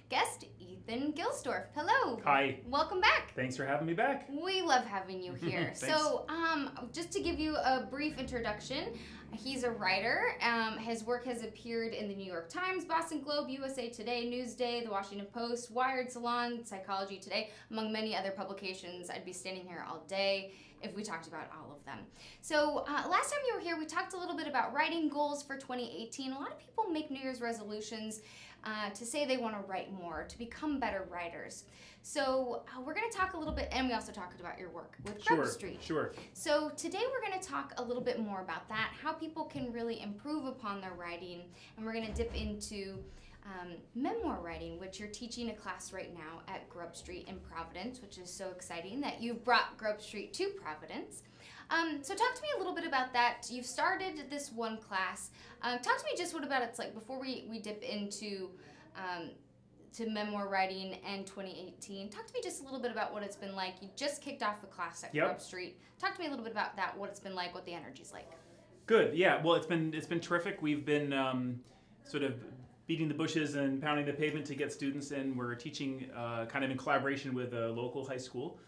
guest, Ethan Gilsdorf. Hello. Hi. Welcome back. Thanks for having me back. We love having you here. So, just to give you a brief introduction, he's a writer. His work has appeared in the New York Times, Boston Globe, USA Today, Newsday, The Washington Post, Wired, Salon, Psychology Today, among many other publications. I'd be standing here all day if we talked about all of them. So last time you were here, we talked a little bit about writing goals for 2018. A lot of people make New Year's resolutions to say they want to write more, to become better writers. So we're going to talk a little bit, and we also talked about your work with Grub Street. Sure. So today we're going to talk a little bit more about that, how people can really improve upon their writing, and we're going to dip into memoir writing, which you're teaching a class right now at Grub Street in Providence, which is so exciting that you've brought Grub Street to Providence. So talk to me a little bit about that. You've started this one class. Talk to me just what about it's like before we dip into to memoir writing and 2018. Talk to me just a little bit about what it's been like. You just kicked off the class at Grub Street. Talk to me a little bit about that, what it's been like, what the energy's like. Good. Yeah. Well, it's been terrific. We've been sort of beating the bushes and pounding the pavement to get students in. We're teaching kind of in collaboration with a local high school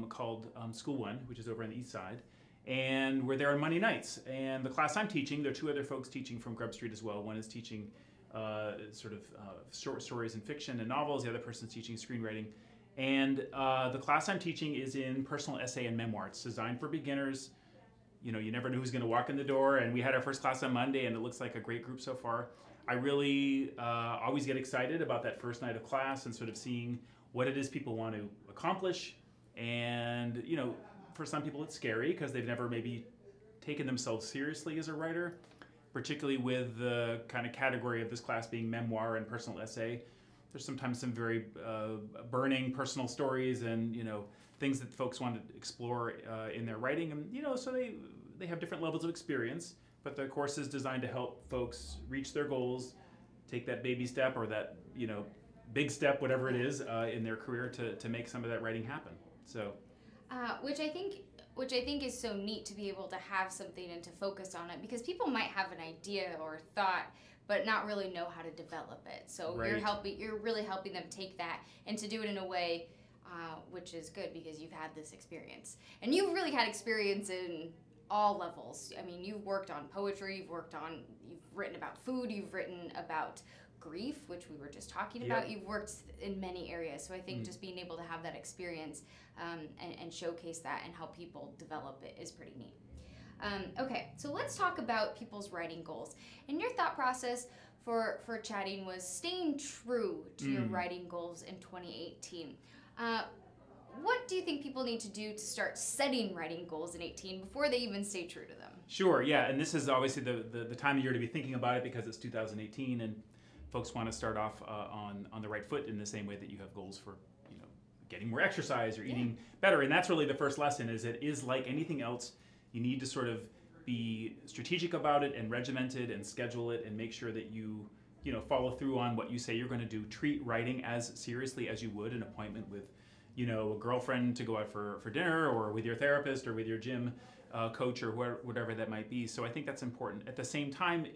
called School One, which is over on the east side. And we're there on Monday nights. And the class I'm teaching, there are two other folks teaching from Grub Street as well. One is teaching short stories and fiction and novels. The other person's teaching screenwriting. And the class I'm teaching is in personal essay and memoir. It's designed for beginners. You know, you never know who's going to walk in the door. And we had our first class on Monday, and it looks like a great group so far. I really always get excited about that first night of class and sort of seeing what it is people want to accomplish. And, you know, for some people it's scary because they've never maybe taken themselves seriously as a writer, particularly with the kind of category of this class being memoir and personal essay. There's sometimes some very burning personal stories and, you know, things that folks want to explore in their writing. And, you know, so they have different levels of experience. But the course is designed to help folks reach their goals, take that baby step or that, you know, big step, whatever it is, in their career to make some of that writing happen. So, which I think is so neat to be able to have something and to focus on it, because people might have an idea or thought but not really know how to develop it. So right. You're really helping them take that and to do it in a way which is good because you've had this experience. And you've really had experience in all levels. I mean, you've worked on poetry, you've written about food, you've written about grief, which we were just talking about. You've worked in many areas. So I think just being able to have that experience and showcase that and help people develop it is pretty neat. Okay, so let's talk about people's writing goals. And your thought process for chatting was staying true to your writing goals in 2018. What do you think people need to do to start setting writing goals in 18 before they even stay true to them? Sure, yeah, and this is obviously the time of year to be thinking about it because it's 2018 and folks want to start off on the right foot in the same way that you have goals for, you know, getting more exercise or eating better. And that's really the first lesson is it is like anything else. You need to sort of be strategic about it and regimented and schedule it and make sure that you know, follow through on what you say you're going to do. Treat writing as seriously as you would an appointment with, you know, a girlfriend to go out for dinner or with your therapist or with your gym coach or whatever that might be. So I think that's important. At the same time,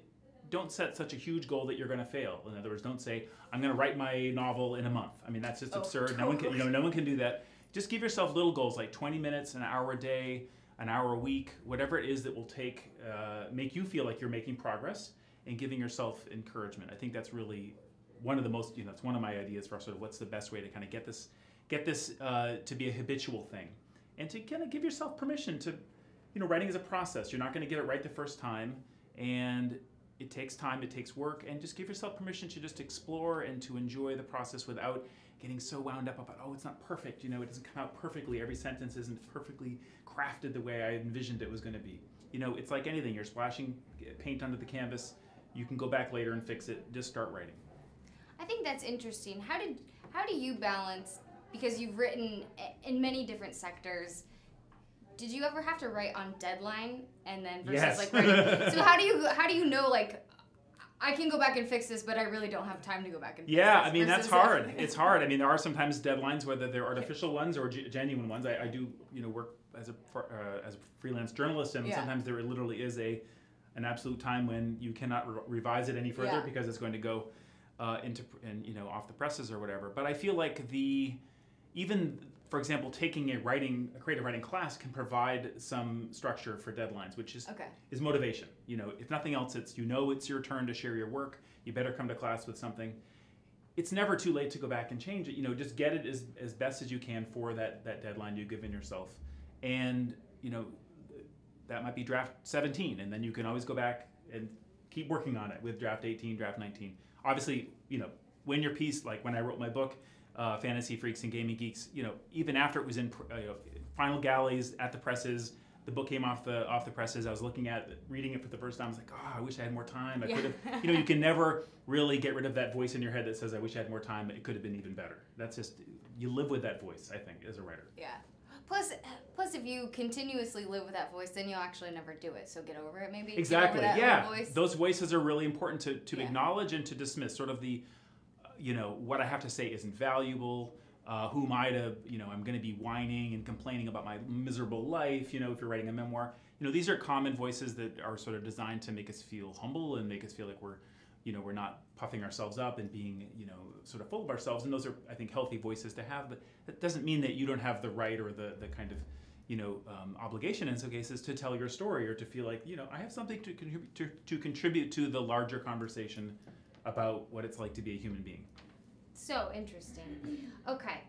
don't set such a huge goal that you're going to fail. In other words, don't say, I'm going to write my novel in a month. I mean, that's just absurd. Totally. No one can do that. Just give yourself little goals like 20 minutes, an hour a day, an hour a week, whatever it is that will make you feel like you're making progress and giving yourself encouragement. I think that's really one of the most, you know, it's one of my ideas for sort of what's the best way to kind of get this to be a habitual thing, and to kind of give yourself permission to, you know, writing is a process. You're not going to get it right the first time, and it takes time, it takes work, and just give yourself permission to just explore and to enjoy the process without getting so wound up about, oh, it's not perfect, you know, it doesn't come out perfectly, every sentence isn't perfectly crafted the way I envisioned it was going to be. You know, it's like anything, you're splashing paint onto the canvas, you can go back later and fix it, just start writing. I think that's interesting. How do you balance, because you've written in many different sectors, did you ever have to write on deadline and then versus like writing? So how do you know, like, I can go back and fix this, but I really don't have time to go back and fix this? I mean, that's hard. It's hard. I mean, there are sometimes deadlines, whether they're artificial ones or genuine ones. I do, you know, work as a freelance journalist, and sometimes there literally is an absolute time when you cannot revise it any further because it's going to go off the presses or whatever. But I feel like even for example, taking a creative writing class can provide some structure for deadlines, which is motivation. If nothing else, it's your turn to share your work. You better come to class with something. It's never too late to go back and change it. Just get it as best as you can for that deadline you've given yourself. And, that might be draft 17, and then you can always go back and keep working on it with draft 18, draft 19. Obviously, when your piece, like when I wrote my book, Fantasy Freaks and Gaming Geeks, even after it was in final galleys at the presses, the book came off the presses. I was reading it for the first time. I was like, oh, I wish I had more time. I could have, you can never really get rid of that voice in your head that says, I wish I had more time. It could have been even better. That's just, you live with that voice, I think, as a writer. Yeah. Plus, if you continuously live with that voice, then you'll actually never do it. So get over it, maybe. Exactly. Voice. Those voices are really important to acknowledge and to dismiss. Sort of the, what I have to say isn't valuable. Who am I to, I'm going to be whining and complaining about my miserable life, if you're writing a memoir. These are common voices that are sort of designed to make us feel humble and make us feel like we're not puffing ourselves up and being, sort of full of ourselves. And those are, I think, healthy voices to have. But that doesn't mean that you don't have the right or the kind of, obligation in some cases to tell your story or to feel like, I have something to contribute to the larger conversation about what it's like to be a human being. So interesting. Okay.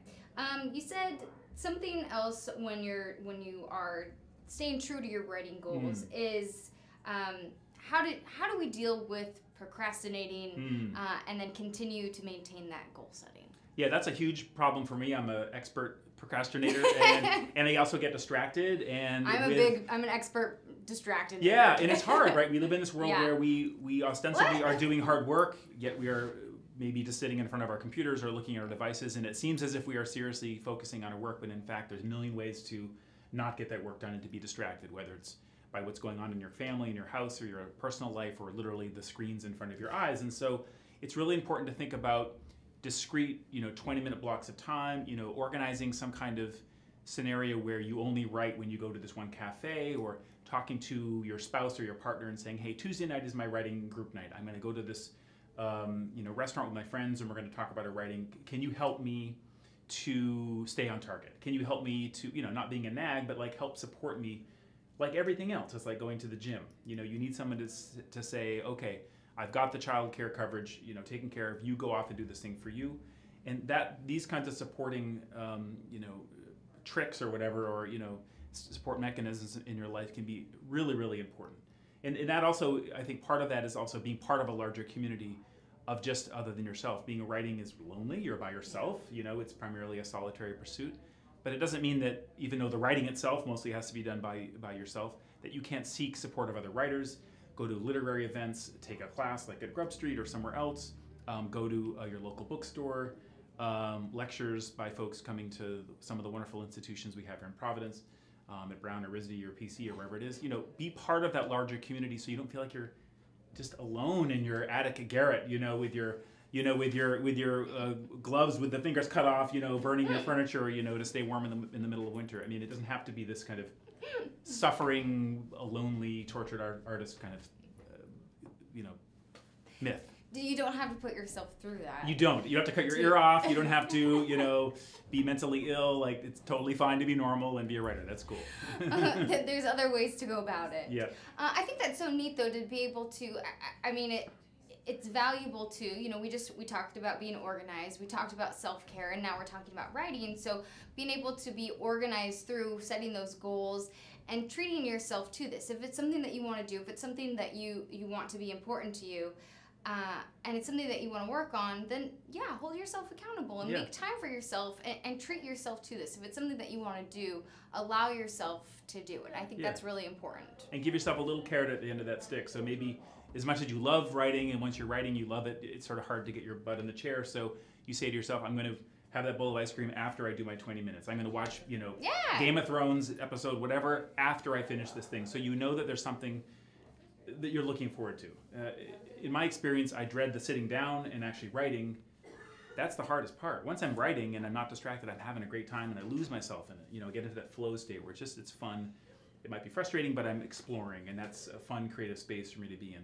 You said something else when you are staying true to your writing goals is how do we deal with procrastinating and then continue to maintain that goal setting? Yeah, that's a huge problem for me. I'm an expert procrastinator, and I also get distracted. And I'm an expert distracted. Yeah, and it's hard, right? We live in this world where we ostensibly are doing hard work, yet we are maybe just sitting in front of our computers or looking at our devices, and it seems as if we are seriously focusing on our work, but in fact, there's a million ways to not get that work done and to be distracted, whether it's by what's going on in your family, in your house, or your personal life, or literally the screens in front of your eyes. And so it's really important to think about discrete, 20-minute blocks of time, organizing some kind of scenario where you only write when you go to this one cafe, or talking to your spouse or your partner and saying, hey, Tuesday night is my writing group night. I'm going to go to this restaurant with my friends and we're going to talk about our writing. Can you help me to stay on target? Can you help me to, not being a nag, but like help support me like everything else? It's like going to the gym. You need someone to say, okay, I've got the child care coverage, taken care of, you go off and do this thing for you. And these kinds of supporting, tricks or whatever, or, support mechanisms in your life can be really, really important. And that also, I think part of that is also being part of a larger community of just other than yourself. Being writing is lonely, you're by yourself, it's primarily a solitary pursuit. But it doesn't mean that even though the writing itself mostly has to be done by yourself, that you can't seek support of other writers, go to literary events, take a class like at Grub Street or somewhere else, go to your local bookstore, lectures by folks coming to some of the wonderful institutions we have here in Providence, at Brown or RISD or PC or wherever it is. Be part of that larger community so you don't feel like you're just alone in your attic garret, with your gloves with the fingers cut off, burning your furniture, to stay warm in the middle of winter. I mean, it doesn't have to be this kind of suffering, a lonely, tortured artist kind of, myth. You don't have to put yourself through that. You don't. You don't have to cut your ear off. You don't have to, be mentally ill. Like, it's totally fine to be normal and be a writer. That's cool. There's other ways to go about it. Yeah. I think that's so neat, though, to be able to, it's valuable too. We talked about being organized. We talked about self-care, and now we're talking about writing. So being able to be organized through setting those goals and treating yourself to this. If it's something that you want to do, if it's something that you want to be important to you, and it's something that you want to work on, then hold yourself accountable and make time for yourself and treat yourself to this. If it's something that you want to do, allow yourself to do it. I think that's really important. And give yourself a little carrot at the end of that stick. So maybe as much as you love writing, and once you're writing, you love it, it's sort of hard to get your butt in the chair. So you say to yourself, I'm going to have that bowl of ice cream after I do my 20 minutes. I'm going to watch, Game of Thrones episode, whatever, after I finish this thing. So that there's something that you're looking forward to. In my experience, I dread the sitting down and actually writing. That's the hardest part. Once I'm writing and I'm not distracted, I'm having a great time and I lose myself in it. You know, get into that flow state where it's fun. It might be frustrating, but I'm exploring, and that's a fun, creative space for me to be in.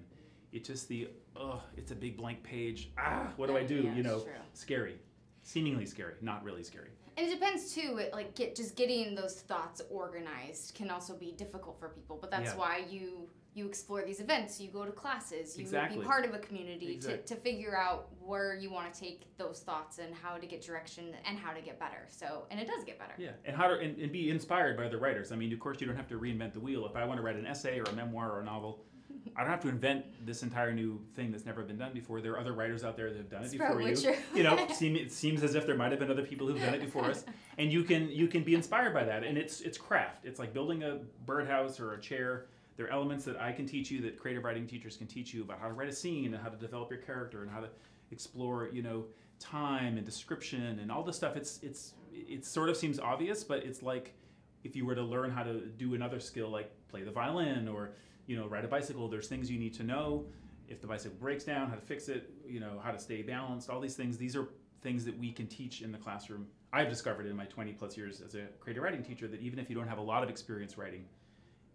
It's just it's a big blank page. What do I do? Yeah, You know, true. scary, seemingly scary, not really scary. And it depends too. Just getting those thoughts organized can also be difficult for people. But that's why you explore these events. You go to classes. You Exactly. be part of a community Exactly. to figure out where you want to take those thoughts and how to get direction and how to get better. So, and it does get better. Yeah, and how to and be inspired by other writers. I mean, of course, you don't have to reinvent the wheel. If I want to write an essay or a memoir or a novel, I don't have to invent this entire new thing that's never been done before. There are other writers out there that have done it before you. True. You know, it seems as if there might have been other people who've done it before us, and you can be inspired by that. And it's craft. It's like building a birdhouse or a chair. There are elements that I can teach you that creative writing teachers can teach you about how to write a scene and how to develop your character and how to explore, you know, time and description and all this stuff. It sort of seems obvious, but it's like if you were to learn how to do another skill like play the violin or, you know, ride a bicycle, there's things you need to know. If the bicycle breaks down, how to fix it, you know, how to stay balanced, all these things. These are things that we can teach in the classroom. I've discovered in my 20 plus years as a creative writing teacher that even if you don't have a lot of experience writing,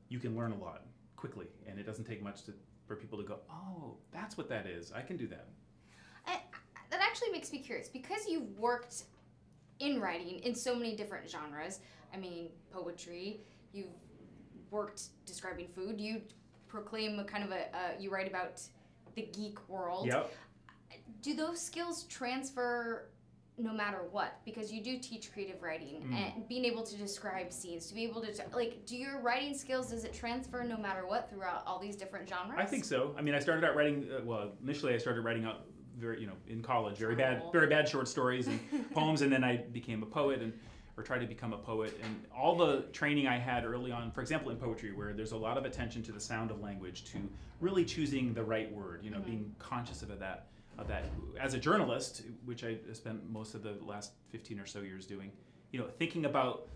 you can learn a lot quickly, and it doesn't take much for people to go, oh, that's what that is. I can do that. That actually makes me curious because you've worked in writing in so many different genres. I mean, poetry. You've worked describing food. You proclaim a kind of you write about the geek world. Yep. Do those skills transfer no matter what? Because you do teach creative writing and being able to describe scenes, to be able to, do your writing skills, does it transfer no matter what throughout all these different genres? I think so. I mean, I started out writing, initially I started writing out in college, very bad short stories and poems, and then I became a poet or tried to become a poet. And all the training I had early on, for example, in poetry, where there's a lot of attention to the sound of language, to really choosing the right word, you know, being conscious of that. As a journalist, which I spent most of the last 15 or so years doing, you know, thinking about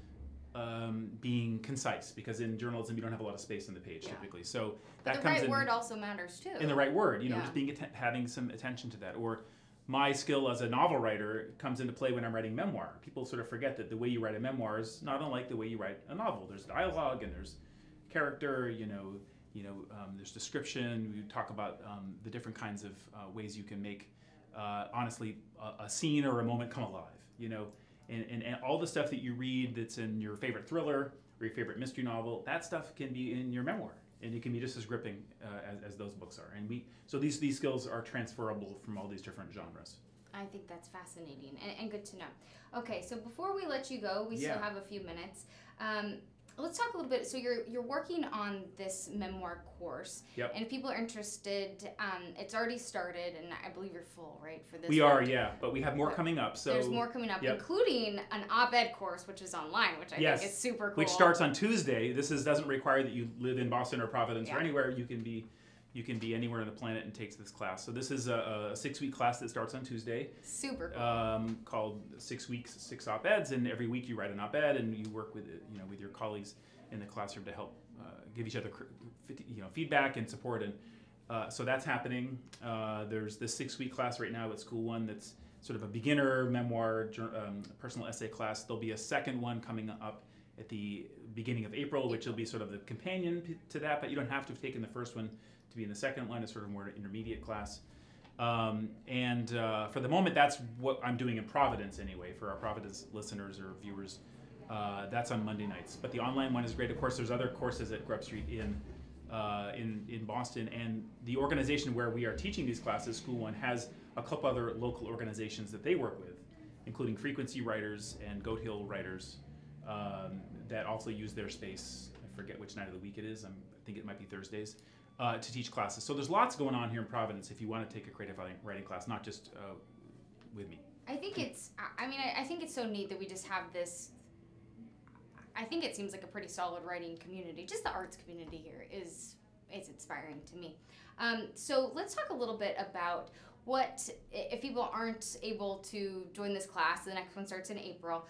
being concise, because in journalism you don't have a lot of space on the page typically. So that comes in. The right word also matters too. And the right word, you know, just having some attention to that. Or my skill as a novel writer comes into play when I'm writing memoir. People sort of forget that the way you write a memoir is not unlike the way you write a novel. There's dialogue and there's character, there's description. We talk about the different kinds of ways you can make, honestly, a scene or a moment come alive, you know. And all the stuff that you read that's in your favorite thriller or your favorite mystery novel, that stuff can be in your memoir. And it can be just as gripping as those books are. And so these skills are transferable from all these different genres. I think that's fascinating and good to know. Okay, so before we let you go, we still have a few minutes. Let's talk a little bit. So you're working on this memoir course, and if people are interested, it's already started, and I believe you're full, right, for this. We are, but we have more coming up. So there's more coming up, including an op-ed course, which is online, which I think is super cool. Which starts on Tuesday. This doesn't require that you live in Boston or Providence or anywhere. You can be anywhere on the planet and takes this class. So this is a 6-week class that starts on Tuesday. Super cool. Called 6 Weeks, 6 Op-Eds, and every week you write an op-ed and you work with your colleagues in the classroom to help give each other feedback and support. And so that's happening. There's this 6-week class right now at School One that's sort of a beginner memoir, personal essay class. There'll be a second one coming up at the beginning of April, which will be sort of the companion to that, but you don't have to have taken the first one to be in the second one. It's sort of more intermediate class. For the moment, that's what I'm doing in Providence anyway, for our Providence listeners or viewers. That's on Monday nights. But the online one is great. Of course, there's other courses at Grub Street in Boston, and the organization where we are teaching these classes, School One, has a couple other local organizations that they work with, including Frequency Writers and Goat Hill Writers, that also use their space. I forget which night of the week it is. I think it might be Thursdays. To teach classes. So there's lots going on here in Providence if you want to take a creative writing class, not just with me. I think I think it's so neat that we just have this. I think it seems like a pretty solid writing community. Just the arts community here is inspiring to me. So let's talk a little bit about what, if people aren't able to join this class, the next one starts in April,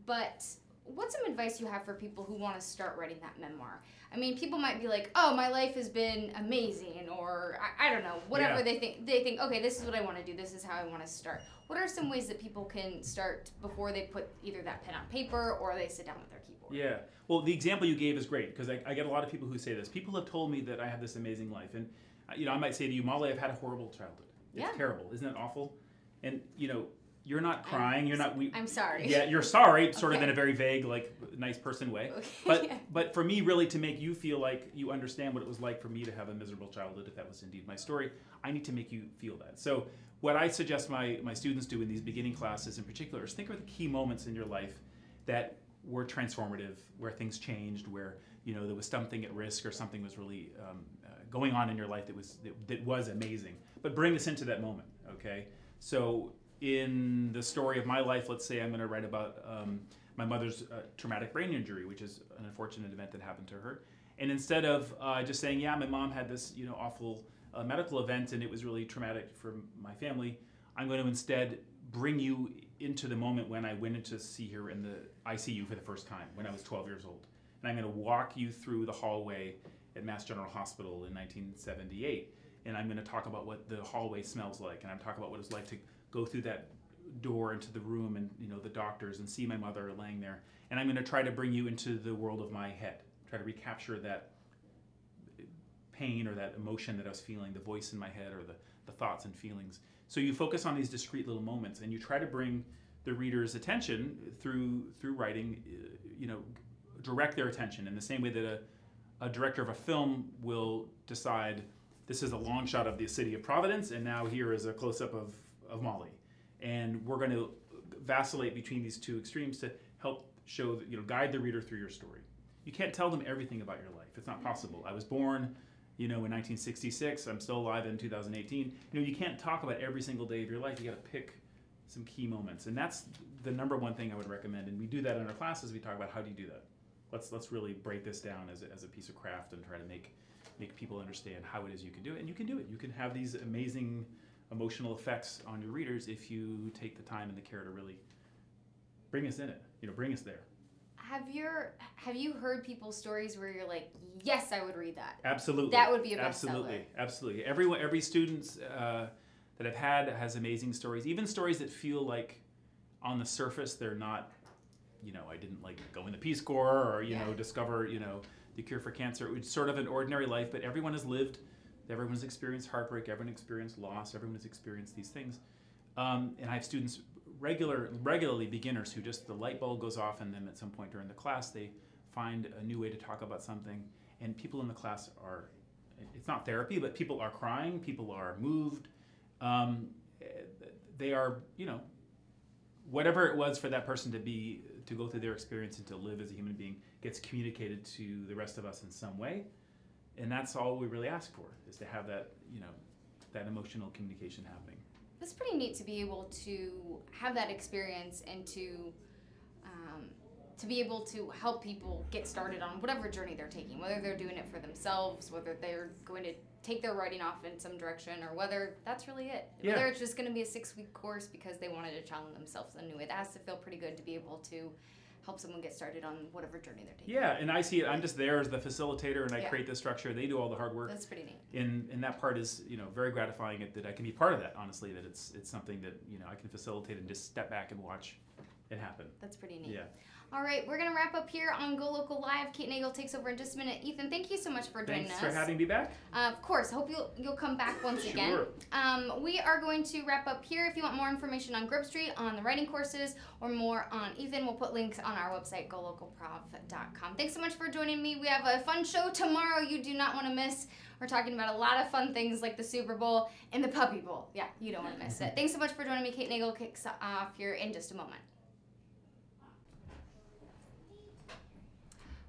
but what's some advice you have for people who want to start writing that memoir? I mean, people might be like, oh, my life has been amazing, or I don't know, whatever. Yeah. They think, okay, this is what I want to do, this is how I want to start. What are some ways that people can start before they put either that pen on paper or they sit down with their keyboard? Yeah. Well, the example you gave is great, because I get a lot of people who say this. People have told me that I have this amazing life, and I might say to you, Molly, I've had a horrible childhood. It's terrible. Isn't that awful? And you're not crying. You're not. I'm sorry. Yeah, you're sorry, sort of in a very vague, like nice person way. Okay. But for me, really, to make you feel like you understand what it was like for me to have a miserable childhood, if that was indeed my story, I need to make you feel that. So what I suggest my students do in these beginning classes, in particular, is think of the key moments in your life that were transformative, where things changed, where there was something at risk or something was really going on in your life that was amazing. But bring us into that moment, okay? So in the story of my life, let's say I'm going to write about my mother's traumatic brain injury, which is an unfortunate event that happened to her. And instead of just saying, yeah, my mom had this awful medical event and it was really traumatic for my family, I'm going to instead bring you into the moment when I went in to see her in the ICU for the first time, when I was 12 years old. And I'm going to walk you through the hallway at Mass General Hospital in 1978. And I'm going to talk about what the hallway smells like, and I'm talking about what it's like to go through that door into the room and the doctors and see my mother laying there. And I'm going to try to bring you into the world of my head, try to recapture that pain or that emotion that I was feeling, the voice in my head or the thoughts and feelings. So you focus on these discrete little moments, and you try to bring the reader's attention through writing, direct their attention in the same way that a director of a film will decide, this is a long shot of the city of Providence, and now here is a close-up of Molly. And we're going to vacillate between these two extremes to help show, guide the reader through your story. You can't tell them everything about your life. It's not possible. I was born, in 1966. I'm still alive in 2018. You can't talk about every single day of your life. You got to pick some key moments. And that's the number one thing I would recommend. And we do that in our classes. We talk about how do you do that. Let's really break this down as a piece of craft and try to make people understand how it is you can do it. And you can do it. You can have these amazing emotional effects on your readers if you take the time and the care to really bring us in it. Bring us there. Have you heard people's stories where you're like, yes, I would read that? Absolutely. That would be a bestseller. Absolutely. Every student that I've had has amazing stories. Even stories that feel like on the surface they're not, I didn't like go in the Peace Corps or discover the cure for cancer. It's sort of an ordinary life, but everyone has lived. Everyone's experienced heartbreak. Everyone experienced loss. Everyone has experienced these things. And I have students regularly beginners who just the light bulb goes off in them at some point during the class. They find a new way to talk about something, and people in the class are, it's not therapy, but people are crying, people are moved. They are, whatever it was for that person to go through their experience and to live as a human being gets communicated to the rest of us in some way. And that's all we really ask for, is to have that, that emotional communication happening. It's pretty neat to be able to have that experience and to be able to help people get started on whatever journey they're taking, whether they're doing it for themselves, whether they're going to take their writing off in some direction, or whether that's really it. Yeah. Whether it's just going to be a 6-week course because they wanted to challenge themselves in a new way. That has to feel pretty good to be able to help someone get started on whatever journey they're taking. Yeah, and I see it. I'm just there as the facilitator, and I create the structure. They do all the hard work. That's pretty neat. And that part is, very gratifying that I can be part of that. Honestly, that it's something that I can facilitate and just step back and watch it happen. That's pretty neat. Yeah. All right, we're gonna wrap up here on Go Local Live. Kate Nagel takes over in just a minute. Ethan, thank you so much for joining us. Thanks for having me back. Of course. Hope you'll come back once again. Sure. We are going to wrap up here. If you want more information on Grub Street, on the writing courses, or more on Ethan, we'll put links on our website, golocalprov.com. Thanks so much for joining me. We have a fun show tomorrow you do not want to miss. We're talking about a lot of fun things like the Super Bowl and the Puppy Bowl. Yeah, you don't want to miss it. Thanks so much for joining me. Kate Nagel kicks off here in just a moment.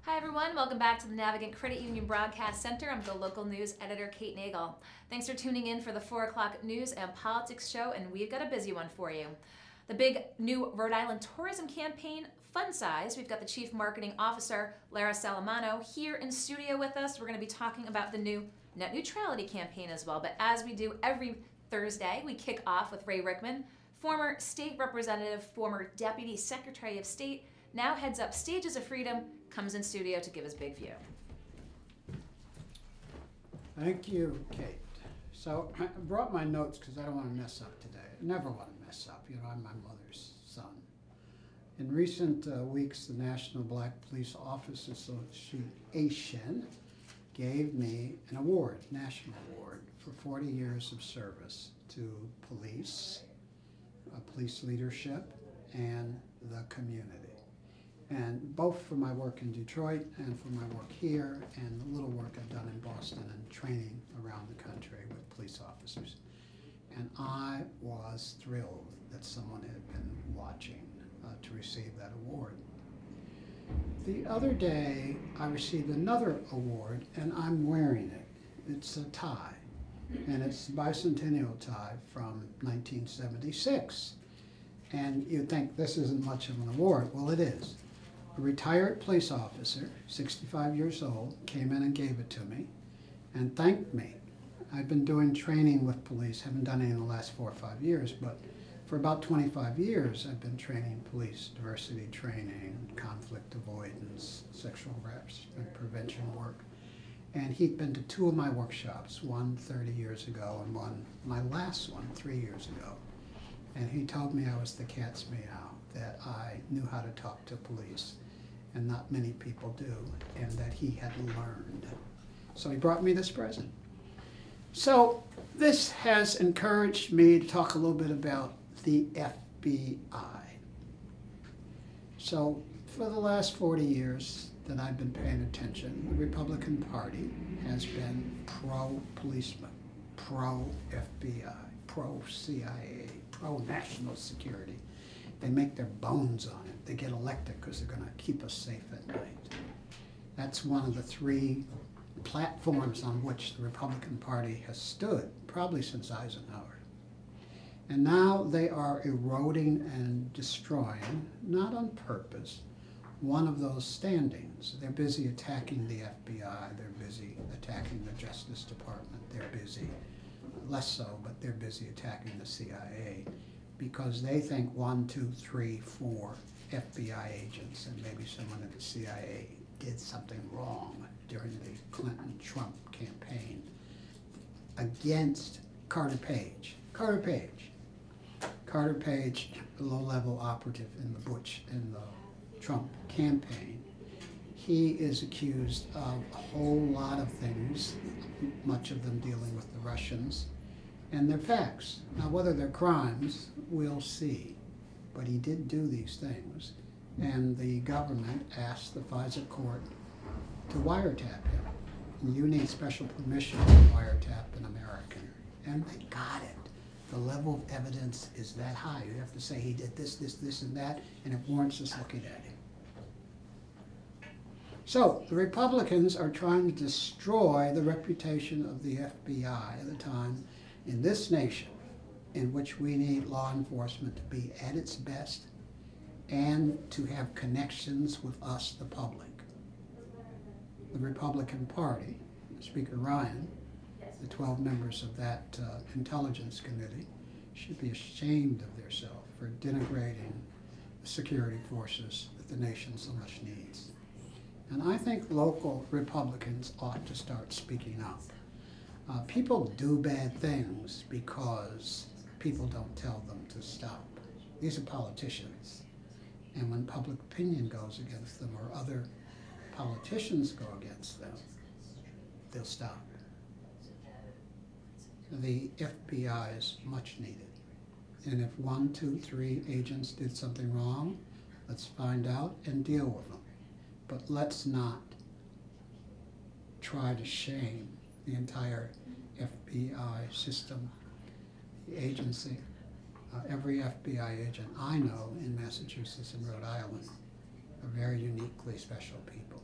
Hi everyone, welcome back to the Navigant Credit Union Broadcast Center. I'm GoLocal News editor Kate Nagel. Thanks for tuning in for the 4 o'clock news and politics show, and we've got a busy one for you. The big new Rhode Island tourism campaign, Fun Size. We've got the Chief Marketing Officer, Lara Salamano, here in studio with us. We're going to be talking about the new net neutrality campaign as well. But as we do every Thursday, we kick off with Ray Rickman, former state representative, former Deputy Secretary of State, now heads up Stages of Freedom, comes in studio to give his big view. Thank you, Kate. So I brought my notes because I don't want to mess up today. I never want to mess up. You know, I'm my mother's son. In recent weeks, the National Black Police Officers Association gave me an award, national award, for 40 years of service to police, police leadership, and the community. And both for my work in Detroit and for my work here and the little work I've done in Boston and training around the country with police officers. And I was thrilled that someone had been watching to receive that award. The other day, I received another award, and I'm wearing it. It's a tie, and it's the bicentennial tie from 1976. And you'd think this isn't much of an award. Well, it is. A retired police officer, 65 years old, came in and gave it to me and thanked me. I've been doing training with police, haven't done any in the last 4 or 5 years, but for about 25 years I've been training police, diversity training, conflict avoidance, sexual harassment prevention work. And he'd been to 2 of my workshops, one 30 years ago and one, my last one, 3 years ago. And he told me I was the cat's meow, that I knew how to talk to police, and not many people do, and that he had learned. So he brought me this present. So this has encouraged me to talk a little bit about the FBI. So for the last 40 years that I've been paying attention, the Republican Party has been pro-policeman, pro-FBI, pro-CIA, pro-national security. They make their bones on it. They get elected because they're going to keep us safe at night. That's one of the 3 platforms on which the Republican Party has stood, probably since Eisenhower. And now they are eroding and destroying, not on purpose, one of those standings. They're busy attacking the FBI, they're busy attacking the Justice Department, they're busy, less so, but they're busy attacking the CIA because they think 1, 2, 3, 4 FBI agents and maybe someone at the CIA did something wrong during the Clinton-Trump campaign against Carter Page. Carter Page, a low-level operative in the Trump campaign. He is accused of a whole lot of things, much of them dealing with the Russians, and they're facts. Now, whether they're crimes, we'll see. But he did do these things, and the government asked the FISA court to wiretap him. And you need special permission to wiretap an American, and they got it. The level of evidence is that high. You have to say he did this, this, this, and that, and it warrants us looking at him. So the Republicans are trying to destroy the reputation of the FBI at a time in this nation in which we need law enforcement to be at its best and to have connections with us, the public. The Republican Party, Speaker Ryan, the 12 members of that intelligence committee should be ashamed of themselves for denigrating the security forces that the nation so much needs. And I think local Republicans ought to start speaking up. People do bad things because people don't tell them to stop. These are politicians. And when public opinion goes against them or other politicians go against them, they'll stop. The FBI is much needed. And if 1, 2, 3 agents did something wrong, let's find out and deal with them. But let's not try to shame the entire FBI system, the agency. Every FBI agent I know in Massachusetts and Rhode Island are very uniquely special people.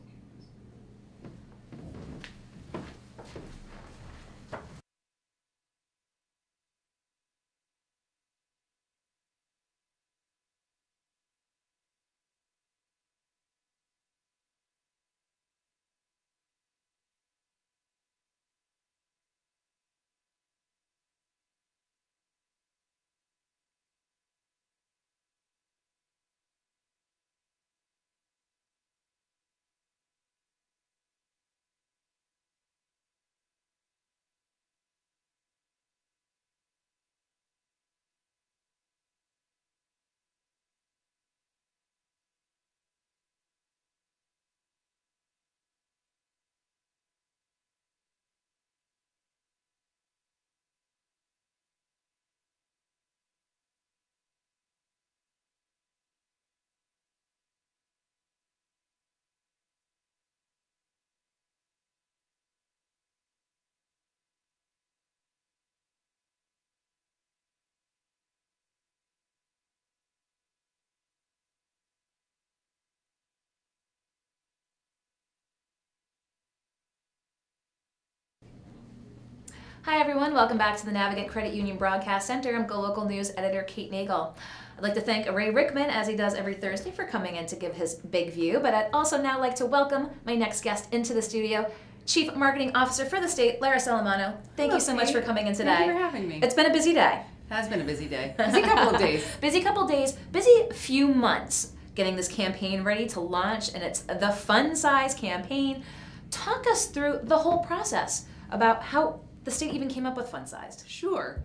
Hi everyone, welcome back to the Navigant Credit Union Broadcast Center. I'm GoLocal News editor Kate Nagel. I'd like to thank Ray Rickman, as he does every Thursday, for coming in to give his big view, but I'd also now like to welcome my next guest into the studio, Chief Marketing Officer for the state, Lara Salamano. Thank you so much for coming in today. Thank you for having me. It's been a busy day. Has been a busy day. Busy couple of days. Busy couple days, busy few months getting this campaign ready to launch, and it's the Fun Size campaign. Talk us through the whole process about how the state even came up with Fun Sized. Sure.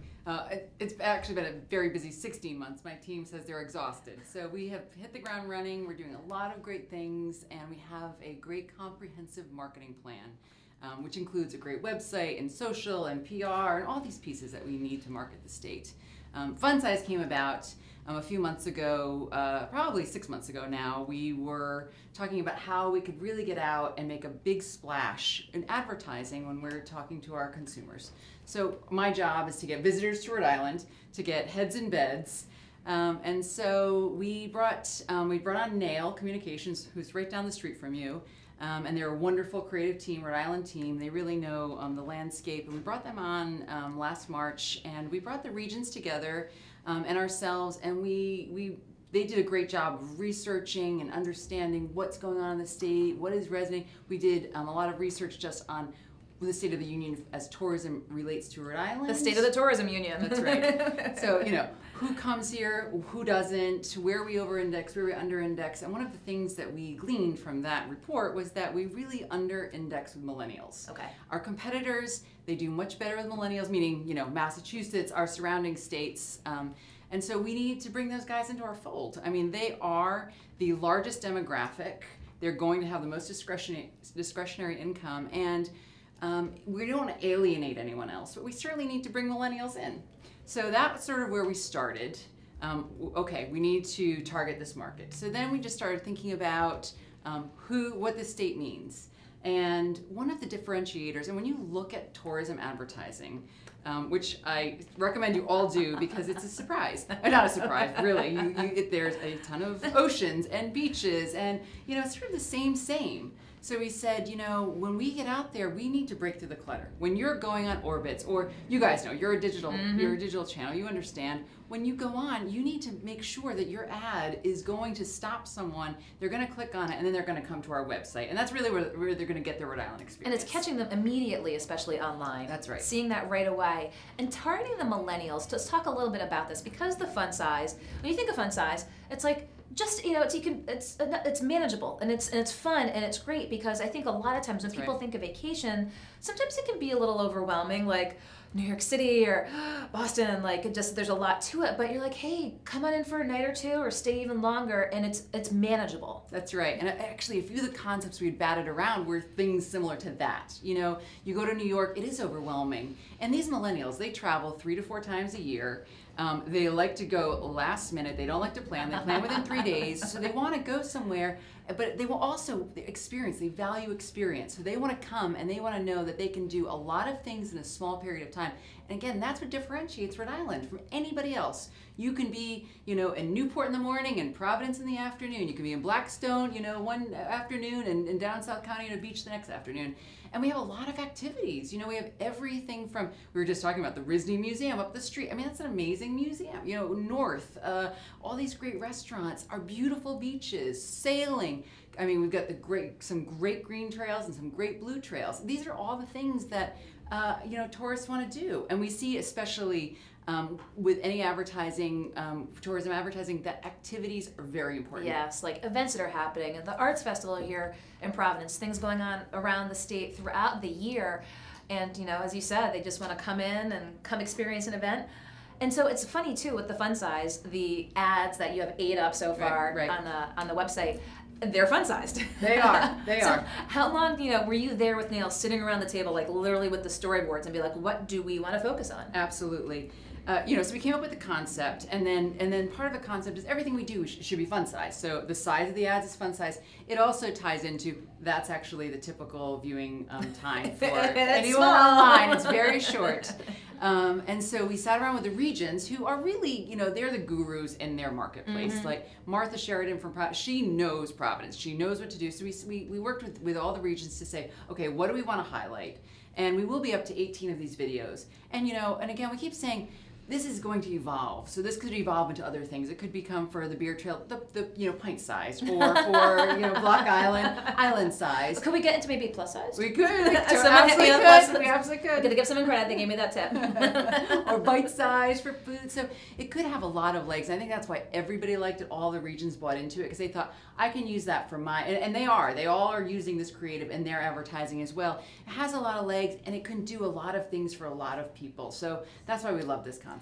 It's actually been a very busy 16 months. My team says they're exhausted. So we have hit the ground running. We're doing a lot of great things, and we have a great comprehensive marketing plan, which includes a great website and social and PR and all these pieces that we need to market the state. Fun Size came about a few months ago, probably 6 months ago now. We were talking about how we could really get out and make a big splash in advertising when we're talking to our consumers. So my job is to get visitors to Rhode Island, to get heads in beds, and so we brought on Nail Communications, who's right down the street from you, and they're a wonderful creative team, Rhode Island team. They really know the landscape, and we brought them on last March, and we brought the regions together and ourselves, and they did a great job of researching and understanding what's going on in the state, what is resonating. We did a lot of research just on the State of the Union as tourism relates to Rhode Island. The State of the Tourism Union. That's right. So, who comes here, who doesn't, where we over-index, where we under-index. And one of the things that we gleaned from that report was that we really under-index with millennials. Okay. Our competitors, they do much better with millennials, meaning, Massachusetts, our surrounding states. And so we need to bring those guys into our fold. I mean, they are the largest demographic. They're going to have the most discretionary income. And we don't want to alienate anyone else, but we certainly need to bring millennials in. So that's sort of where we started. Okay, we need to target this market. So then we just started thinking about what the state means. And one of the differentiators, and when you look at tourism advertising, which I recommend you all do because it's a surprise. Not a surprise, really. There's a ton of oceans and beaches, and it's sort of the same. So we said, when we get out there, we need to break through the clutter. When you're going on orbits, or you guys know, you're a digital channel, you understand. When you go on, you need to make sure that your ad is going to stop someone. They're going to click on it, and then they're going to come to our website. And that's really where they're going to get their Rhode Island experience. And it's catching them immediately, especially online. That's right. Seeing that right away. And targeting the millennials, let's talk a little bit about this, because the Fun Size, when you think of Fun Size, it's like, just it's manageable and it's fun and it's great, because I think a lot of times when people think of vacation, sometimes it can be a little overwhelming, like New York City or Boston, there's a lot to it, but you're like, hey, come on in for a night or two or stay even longer, and it's manageable. That's right. And actually a few of the concepts we had batted around were things similar to that. You go to New York, it is overwhelming, and these millennials, they travel 3 to 4 times a year. They like to go last minute. They don't like to plan. They plan within 3 days. So they want to go somewhere, but they will also experience. They value experience. So they want to come and they want to know that they can do a lot of things in a small period of time. And again, that's what differentiates Rhode Island from anybody else. You can be, in Newport in the morning and Providence in the afternoon. You can be in Blackstone, one afternoon, and down South County on a beach the next afternoon. And we have a lot of activities. We have everything from, we were just talking about the RISD Museum up the street. I mean, that's an amazing museum. North, all these great restaurants, our beautiful beaches, sailing. I mean, we've got some great green trails and some great blue trails. These are all the things that, tourists want to do. And we see, especially with any advertising, tourism advertising, that activities are very important. Yes, like events that are happening, and the Arts Festival here in Providence, things going on around the state throughout the year. And, as you said, they just want to come in and come experience an event. And so it's funny too with the Fun Size, the ads that you have 8 up so far on the website. They're fun-sized. They are. They so are. How long, were you there with Neil, sitting around the table, like literally with the storyboards, and be like, what do we want to focus on? Absolutely. So we came up with the concept, and then part of the concept is everything we do should be fun-sized. So the size of the ads is fun-sized. It also ties into, that's actually the typical viewing time for anyone online. It's very short. And so we sat around with the regions, who are really, they're the gurus in their marketplace. Mm-hmm. Like Martha Sheridan from Providence, she knows Providence. She knows what to do. So we worked with all the regions to say, okay, what do we want to highlight? And we will be up to 18 of these videos. And and again, we keep saying, this is going to evolve. So this could evolve into other things. It could become for the beer trail, the pint size, or for Block Island size. Could we get into maybe plus size? We could. Someone hit me up plus size. We absolutely I'm could. gonna give someone credit. They gave me that tip. Or bite size for food. So it could have a lot of legs. I think that's why everybody liked it. All the regions bought into it because they thought, I can use that for my, and they are. They all are using this creative in their advertising as well. It has a lot of legs and it can do a lot of things for a lot of people. So that's why we love this concept.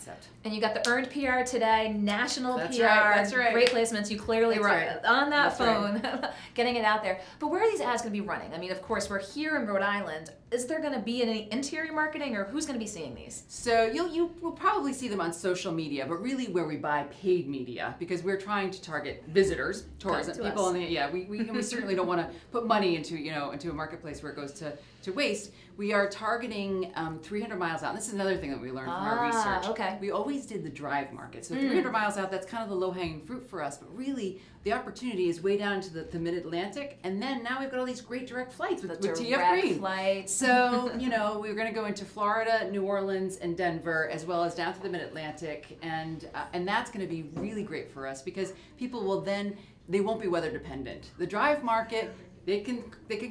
And you got the earned PR today, national That's PR, right, that's right. great placements. You clearly That's were right. on that That's right. phone, getting it out there. But where are these ads going to be running? I mean, of course, we're here in Rhode Island. Is there going to be any interior marketing, or who's going to be seeing these? So you will probably see them on social media, but really where we buy paid media, because we're trying to target visitors, tourism to people, us. and we certainly don't want to put money into into a marketplace where it goes to waste. We are targeting 300 miles out. And this is another thing that we learned from our research. Okay. We always did the drive market. So 300 miles out, that's kind of the low-hanging fruit for us. But really, the opportunity is way down to the mid-Atlantic. And then now we've got all these great direct flights with TF Direct Green. flights. So, we're going to go into Florida, New Orleans, and Denver, as well as down to the mid-Atlantic. And that's going to be really great for us because people will then, they won't be weather dependent. The drive market, they can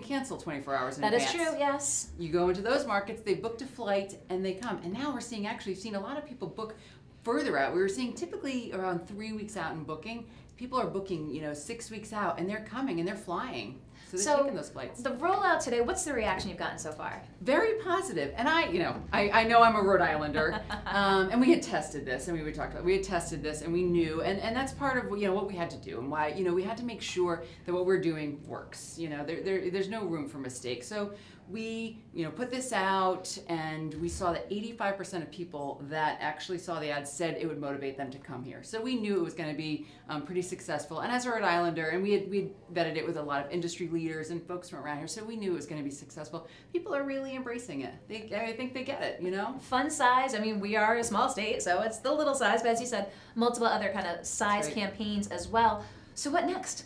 cancel 24 hours in That advance. is true, yes. You go into those markets, they booked a flight, and they come. And now we're seeing, we've seen a lot of people book further out. We were seeing typically around 3 weeks out in booking. People are booking, 6 weeks out, and they're coming and they're flying. So they're taking those flights. The rollout today, what's the reaction you've gotten so far? Very positive. And I know I'm a Rhode Islander, and we had tested this, and we talked about, we had tested this, and we knew, and that's part of, what we had to do, and why, we had to make sure that what we're doing works. There's no room for mistakes. So we, put this out, and we saw that 85% of people that actually saw the ad said it would motivate them to come here. So we knew it was going to be pretty successful. And as a Rhode Islander, and we had vetted it with a lot of industry leaders and folks from around here, so we knew it was going to be successful. People are really embracing it. I think they get it, Fun size. I mean, we are a small state, so it's the little size, but as you said, multiple other kind of size right. campaigns as well. So what next?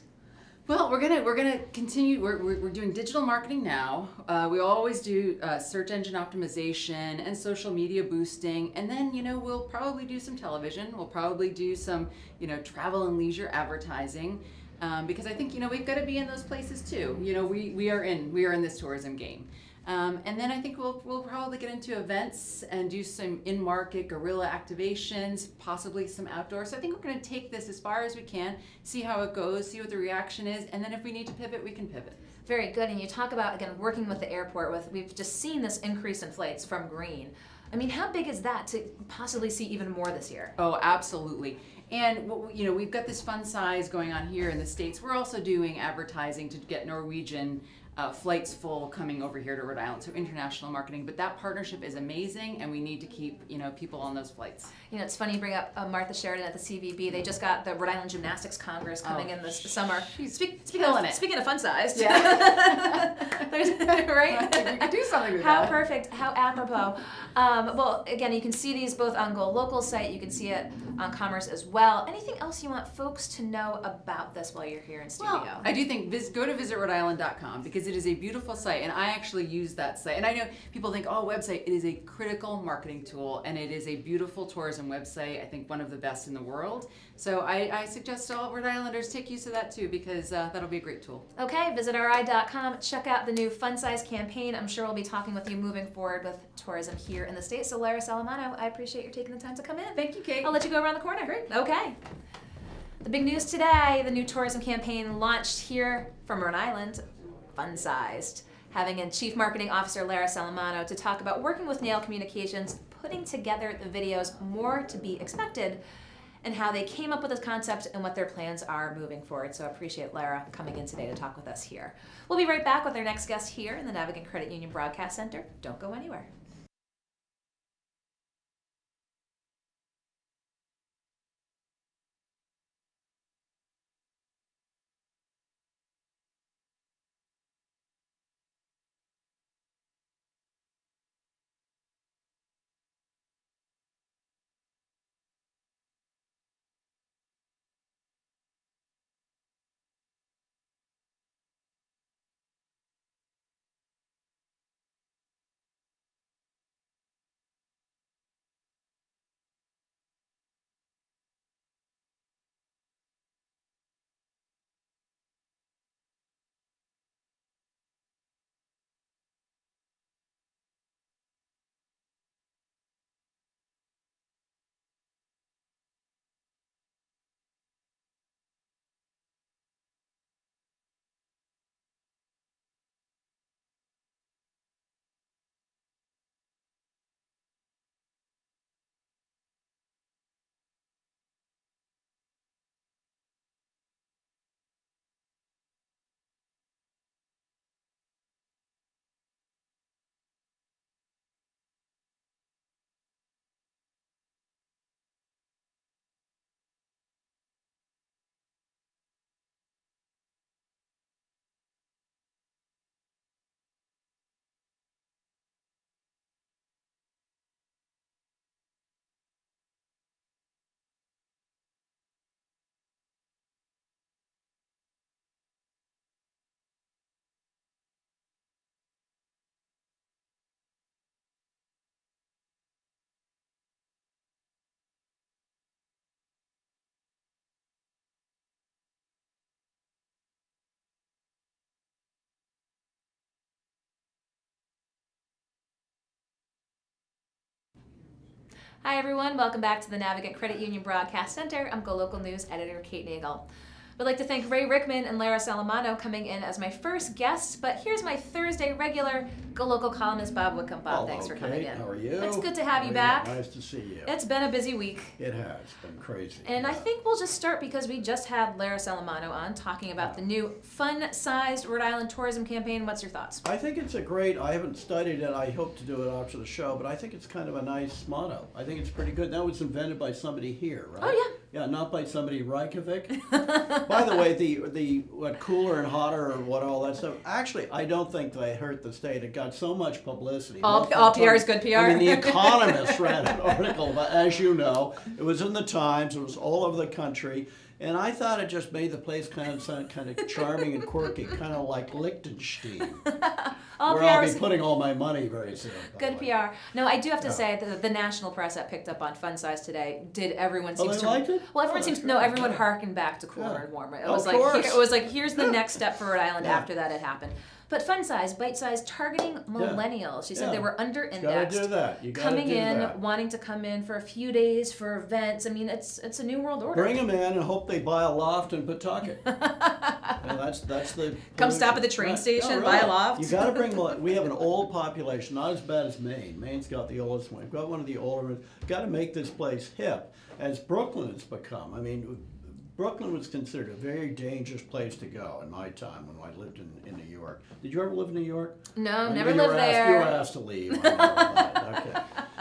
Well, we're gonna continue. We're doing digital marketing now. We always do search engine optimization and social media boosting, and then we'll probably do some television. We'll probably do some travel and leisure advertising, because I think we've got to be in those places too. We are in this tourism game. And then I think we'll probably get into events and do some in-market guerrilla activations, possibly some outdoor. So I think we're going to take this as far as we can, see how it goes, see what the reaction is, and then if we need to pivot, we can pivot. Very good. And you talk about, again, working with the airport. We've just seen this increase in flights from green. I mean, how big is that to possibly see even more this year? Oh, absolutely. And we've got this fun size going on here in the States. We're also doing advertising to get Norwegian flights full coming over here to Rhode Island, so international marketing. But that partnership is amazing, and we need to keep people on those flights. It's funny you bring up Martha Sheridan at the CVB. They just got the Rhode Island Gymnastics Congress coming in this summer. Speaking of fun size, yeah. Right? I think we could do something with How that. perfect, how apropos. Well, again, you can see these both on GoLocal site. You can see it on Commerce as well. Anything else you want folks to know about this while you're here in studio? Well, I do think go to visitrhodeisland.com because it is a beautiful site, and I actually use that site. And I know people think, oh, website. It is a critical marketing tool, and it is a beautiful tourism website. I think one of the best in the world. So I suggest all Rhode Islanders take use of that too, because that'll be a great tool. Okay, visitri.com. Check out the new Fun Size campaign. I'm sure we'll be talking with you moving forward with tourism here in the state. So, Lara Salamano, I appreciate you taking the time to come in. Thank you, Kate. I'll let you go around the corner. Great. Okay. The big news today, the new tourism campaign launched here from Rhode Island, Fun Sized. Having in Chief Marketing Officer Lara Salamano to talk about working with Nail Communications, putting together the videos More to Be Expected, and how they came up with this concept and what their plans are moving forward. So I appreciate Lara coming in today to talk with us here. We'll be right back with our next guest here in the Navigant Credit Union Broadcast Center. Don't go anywhere. Hi everyone, welcome back to the Navigant Credit Union Broadcast Center. I'm GoLocal News editor Kate Nagel. I'd like to thank Ray Rickman and Lara Salamano coming in as my first guests, but here's my Thursday regular GoLocal columnist Bob Wickham. Bob, thanks for coming in. How are you? It's good to have you back. Nice to see you. It's been a busy week. It has been crazy. And I think we'll just start because we just had Lara Salamano on talking about the new fun-sized Rhode Island tourism campaign. What's your thoughts? I think it's a great, I haven't studied it, I hope to do it after the show, but I think it's kind of a nice motto. I think it's pretty good. That was invented by somebody here, right? Oh, yeah. Yeah, not by somebody in Reykjavik. By the way, the what cooler and hotter and what all that stuff. Actually, I don't think they hurt the state. It got so much publicity. All PR is good PR. I mean, The Economist ran an article about, as you know, it was in the Times. It was all over the country. And I thought it just made the place kind of sound kind of charming and quirky, kind of like Liechtenstein, where I'll be putting all my money very soon. Good PR. No, I do have to say that the national press that picked up on Fun Size today did everyone seems they to liked it? well everyone seems no everyone harkened back to cooler and warmer. It was like here's the next step for Rhode Island after that had happened. But Fun Size, bite size, targeting millennials. She said they were under indexed. You gotta do that. You gotta coming do in, that. wanting to come in for a few days for events. I mean, it's a new world order. Bring them in and hope they buy a loft in Pawtucket. And that's the Come stop at the train station, No, buy a loft. You got to bring. We have an old population, not as bad as Maine. Maine's got the oldest one. We've got one of the older ones. Got to make this place hip, as Brooklyn has become. I mean, Brooklyn was considered a very dangerous place to go in my time when I lived in New York. Did you ever live in New York? No, never lived there. You were asked to leave. I know about it. Okay.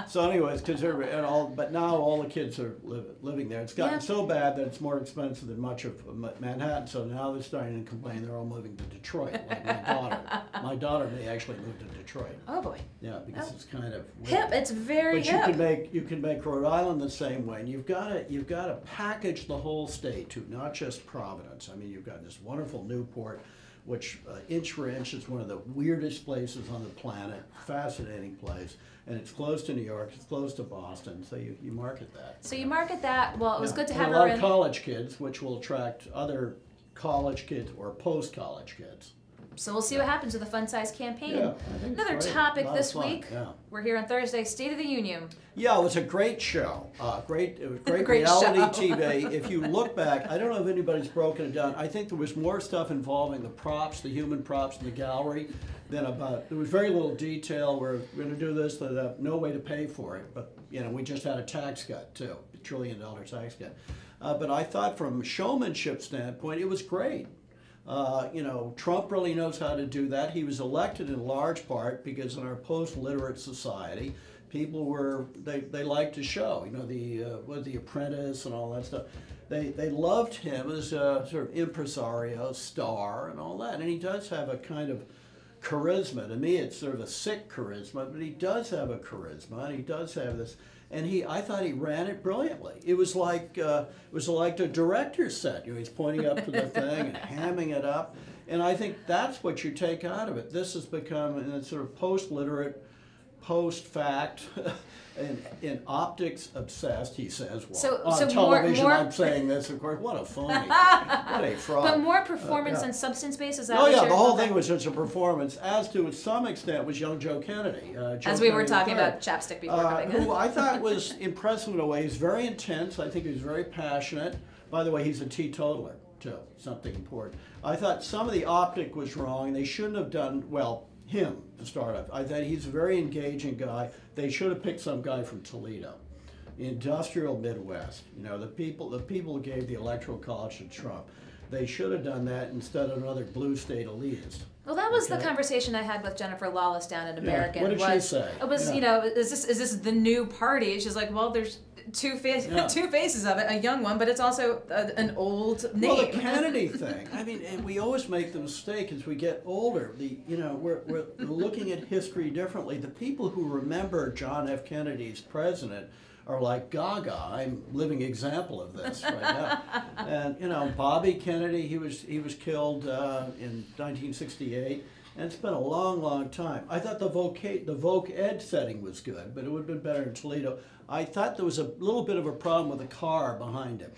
So anyways, but now all the kids are living there. It's gotten so bad that it's more expensive than much of Manhattan. So now they're starting to complain they're all moving to Detroit, like my daughter. My daughter may actually move to Detroit. Oh boy. Yeah, because it's kind of hip. It's very hip. But you can make Rhode Island the same way. And you've got to package the whole state too, not just Providence. I mean, you've got this wonderful Newport, which inch for inch is one of the weirdest places on the planet, fascinating place, and it's close to New York, it's close to Boston, so you market that. So you market that. Well, it was good to have a her lot in. of college kids, which will attract other college kids or post-college kids. So we'll see what happens with the Fun Size campaign. Yeah, I think Another it's great. topic A lot this of fun, week. yeah. We're here on Thursday, State of the Union. Yeah, it was a great show. It was great Great reality show. TV. If you look back, I don't know if anybody's broken it down. I think there was more stuff involving the props, the human props in the gallery, than about. There was very little detail. We're going to do this. No way to pay for it, but we just had a tax cut too, $1 trillion tax cut. But I thought, from a showmanship standpoint, it was great. Trump really knows how to do that. He was elected in large part because in our post-literate society, people they liked to show. The Apprentice and all that stuff. They loved him as a sort of impresario, star, and all that. And he does have a kind of charisma. To me, it's sort of a sick charisma, but he does have a charisma, and he does have this. And I thought he ran it brilliantly. It was like the director's set. He's pointing up to the thing and hamming it up. And I think that's what you take out of it. This has become a sort of post-literate, post-fact, and optics obsessed, he says. Well, on television, I'm saying this, of course. What a phony. What a fraud. But more performance and substance-based, is that the whole thing was just a performance, as to some extent was young Joe Kennedy. As we were talking about chapstick before coming in. Who I thought was impressive in a way. He's very intense. I think he was very passionate. By the way, he's a teetotaler, too, something important. I thought some of the optic was wrong. They shouldn't have done, him to start off. I thought he's a very engaging guy. They should have picked some guy from Toledo, industrial Midwest. The people who gave the Electoral College to Trump. They should have done that instead of another blue state elitist. Well, that was the conversation I had with Jennifer Lawless down at American. What did she say? It was, is this the new party? She's like, well, there's two faces of it, a young one, but it's also an old name. Well, the Kennedy thing. I mean, and we always make the mistake as we get older. We're looking at history differently. The people who remember John F. Kennedy as president are like Gaga. I'm a living example of this right now. And Bobby Kennedy, he was killed in 1968. And it's been a long, long time. I thought the Voc Ed setting was good, but it would have been better in Toledo. I thought there was a little bit of a problem with the car behind him.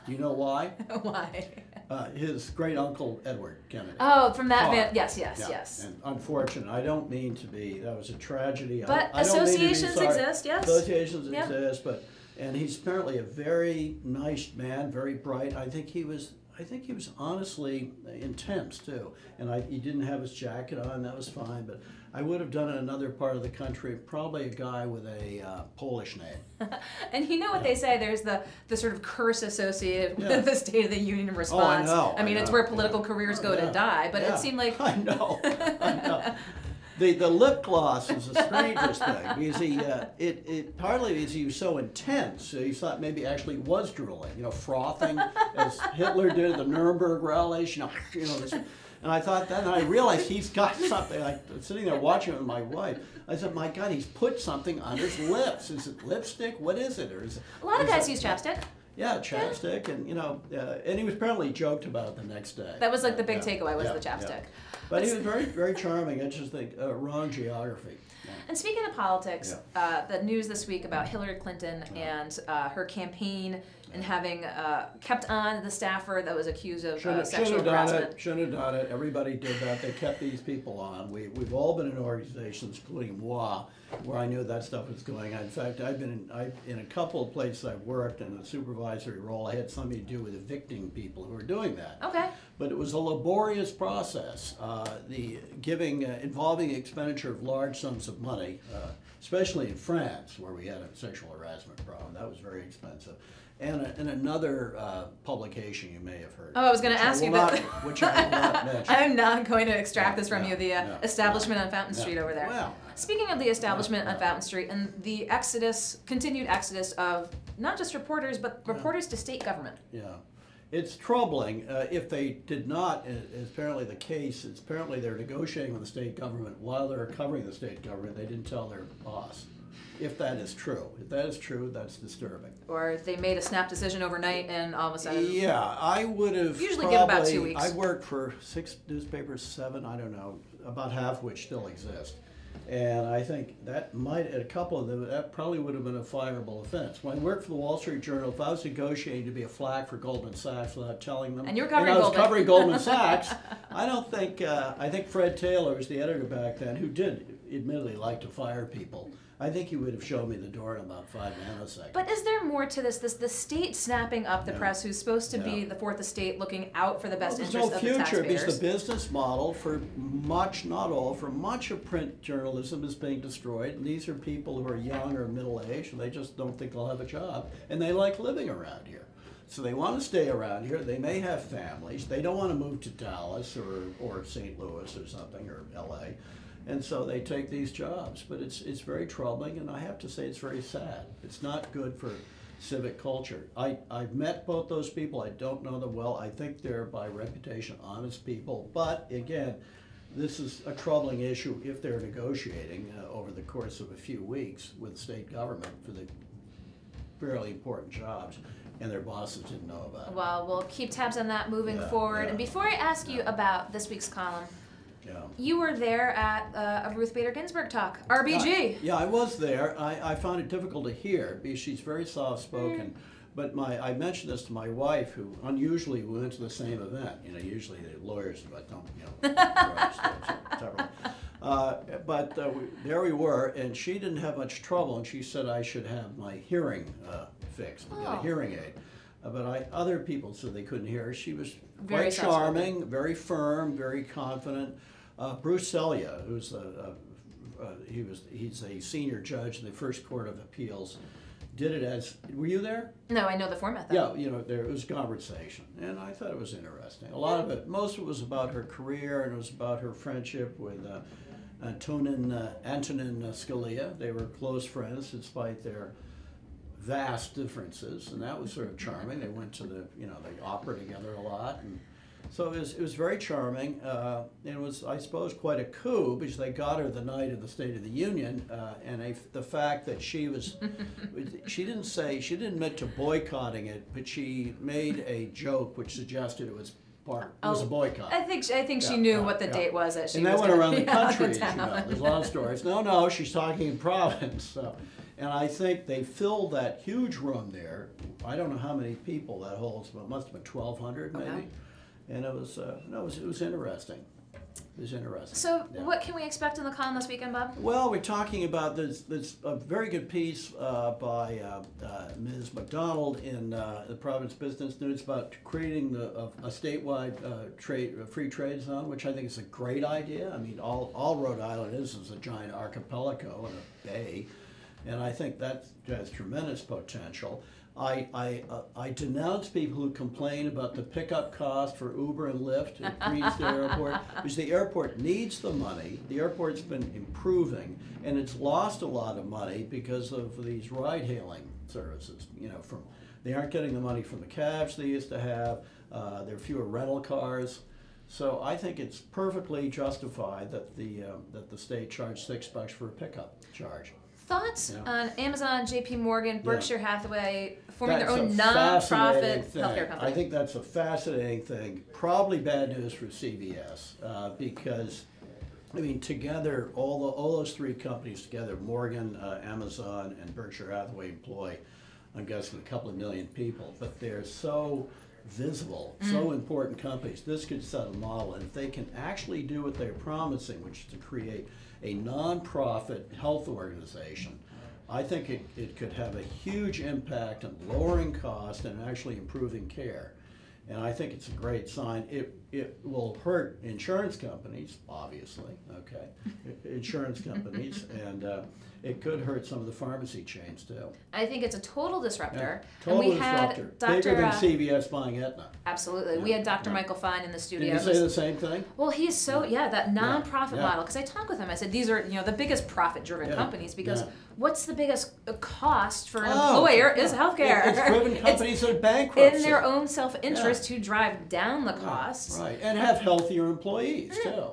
Do you know why? Why? His great uncle Edward Kennedy. Oh, from that Fought. van. Yes, yes, Yeah. yes. And unfortunate. I don't mean to be. That was a tragedy. But I don't mean to be associations sorry. exist, yes. Associations Yeah. exist, and he's apparently a very nice man, very bright. I think he was honestly intense too. And he didn't have his jacket on. That was fine. But I would have done it in another part of the country. Probably a guy with a Polish name. And you know what they say, there's the sort of curse associated Yeah. with the State of the Union response. I mean, know, it's where political careers go to die, but Yeah. it seemed like... I know. The lip gloss is the strangest thing because it partly because he was so intense. So you thought maybe actually was drooling, frothing as Hitler did at the Nuremberg rallies. This, and I thought that, and I realized he's got something. I was sitting there watching with my wife. I said, "My God, he's put something on his lips. Is it lipstick? What is it? Or is it?" A lot of guys use chapstick. Yeah, chapstick, and and he was apparently joked about it the next day. That was like the big Yeah, takeaway was yeah, the chapstick. yeah. But he was very, very charming. I just think wrong geography. Yeah. And speaking of politics, the news this week about Hillary Clinton and her campaign and having kept on the staffer that was accused of sexual harassment. Shouldn't have done it. Everybody did that. They kept these people on. We've all been in organizations, including moi, where I knew that stuff was going on. In fact, I've been in a couple of places I've worked in a supervisory role. I had something to do with evicting people who were doing that. Okay. But it was a laborious process, involving the expenditure of large sums of money, especially in France, where we had a sexual harassment problem. That was very expensive. And another publication you may have heard. Oh, I was going to ask you that. Which I will not mention. I'm not going to extract this from you, the no, establishment on Fountain Street over there. Well, Speaking of the establishment on Fountain Street and the continued exodus of not just reporters, but reporters to state government. Yeah. It's troubling. If they did not, as apparently the case, it's apparently they're negotiating with the state government while they're covering the state government. They didn't tell their boss. If that is true. If that is true, that's disturbing. Or they made a snap decision overnight and all of a sudden... Yeah, I would have usually give about 2 weeks. I worked for 6 newspapers, 7, I don't know, about half of which still exist. And I think that might, at a couple of them, that probably would have been a fireable offense. When I worked for the Wall Street Journal, if I was negotiating to be a flag for Goldman Sachs without telling them, and you're covering I was Goldman. covering Goldman Sachs, I don't think, I think Fred Taylor was the editor back then, who did admittedly like to fire people. I think he would have shown me the door in about 5 nanoseconds. But is there more to this? The state snapping up the press, who's supposed to be the fourth estate, looking out for the best interests of the There's no future taxpayers? because the business model for much, not all, for much of print journalism is being destroyed. And these are people who are young or middle-aged, and they just don't think they'll have a job, and they like living around here. So they want to stay around here. They may have families. They don't want to move to Dallas or St. Louis or something, or L.A., and so they take these jobs. But it's very troubling, and I have to say it's very sad. It's not good for civic culture. I've met both those people. I don't know them well. I think they're, by reputation, honest people. But again, this is a troubling issue if they're negotiating over the course of a few weeks with the state government for the fairly important jobs, and their bosses didn't know about it. Well, we'll keep tabs on that moving forward. And before I ask you about this week's column, you were there at a Ruth Bader Ginsburg talk, RBG. Yeah, I was there. I found it difficult to hear because she's very soft-spoken. But I mentioned this to my wife, who unusually we went to the same event. Usually the lawyers, but don't, but there we were, and she didn't have much trouble, and she said I should have my hearing fixed, get a hearing aid. But other people said they couldn't hear her. She was quite charming, very firm, very confident. Bruce Selya, who's he's a senior judge in the First Court of Appeals, did it as, were you there? No, I know the format though. Yeah, there was conversation, and I thought it was interesting. A lot of it, most of it was about her career, and it was about her friendship with Antonin Scalia. They were close friends despite their vast differences, and that was sort of charming. They went to the opera together a lot, and so it was very charming. And it was, I suppose, quite a coup because they got her the night of the State of the Union, and the fact that she didn't admit to boycotting it, but she made a joke which suggested it was a boycott. I think she knew what the date was that she and was that went around the country. There's a lot of stories. No, she's talking in Providence. So. And I think they filled that huge room there. I don't know how many people that holds, but it must have been 1,200 maybe. Okay. And it was, no, it was interesting. It was interesting. So Yeah. what can we expect in the column this weekend, Bob? Well, we're talking about there's a very good piece by Ms. McDonald in the Providence Business News about creating a statewide free trade zone, which I think is a great idea. I mean, all Rhode Island is a giant archipelago and a bay, and I think that has tremendous potential. I denounce people who complain about the pickup cost for Uber and Lyft at Queens Airport, because the airport needs the money. The airport's been improving, and it's lost a lot of money because of these ride-hailing services. You know, they aren't getting the money from the cabs they used to have. There are fewer rental cars. So I think it's perfectly justified that the state charged $6 for a pickup charge. Thoughts Yeah. on Amazon, JP Morgan, Berkshire Hathaway forming That's their own a non-profit fascinating thing. healthcare company? I think that's a fascinating thing. Probably bad news for CVS because, I mean, together, all those three companies together, Morgan, Amazon, and Berkshire Hathaway employ, I'm guessing, a couple of million people. But they're so visible, so important companies. This could set a model, and if they can actually do what they're promising, which is to create a non-profit health organization, I think it could have a huge impact on lowering cost and actually improving care. And I think it's a great sign. It will hurt insurance companies, obviously, okay? Insurance companies, and it could hurt some of the pharmacy chains too. I think it's a total disruptor. Total and we disruptor. had Dr. Bigger than CVS buying Aetna. Absolutely. Yeah, We had Dr. yeah. Michael Fine in the Did studio. you say the same thing? Well, he's so, that nonprofit yeah. model. Because I talked with him, I said, these are, the biggest profit-driven Yeah, companies because yeah. what's the biggest cost for an Oh, employer is yeah. healthcare. It's driven companies to bankruptcy. in their own self-interest to drive down the costs. Right, and have healthier employees too.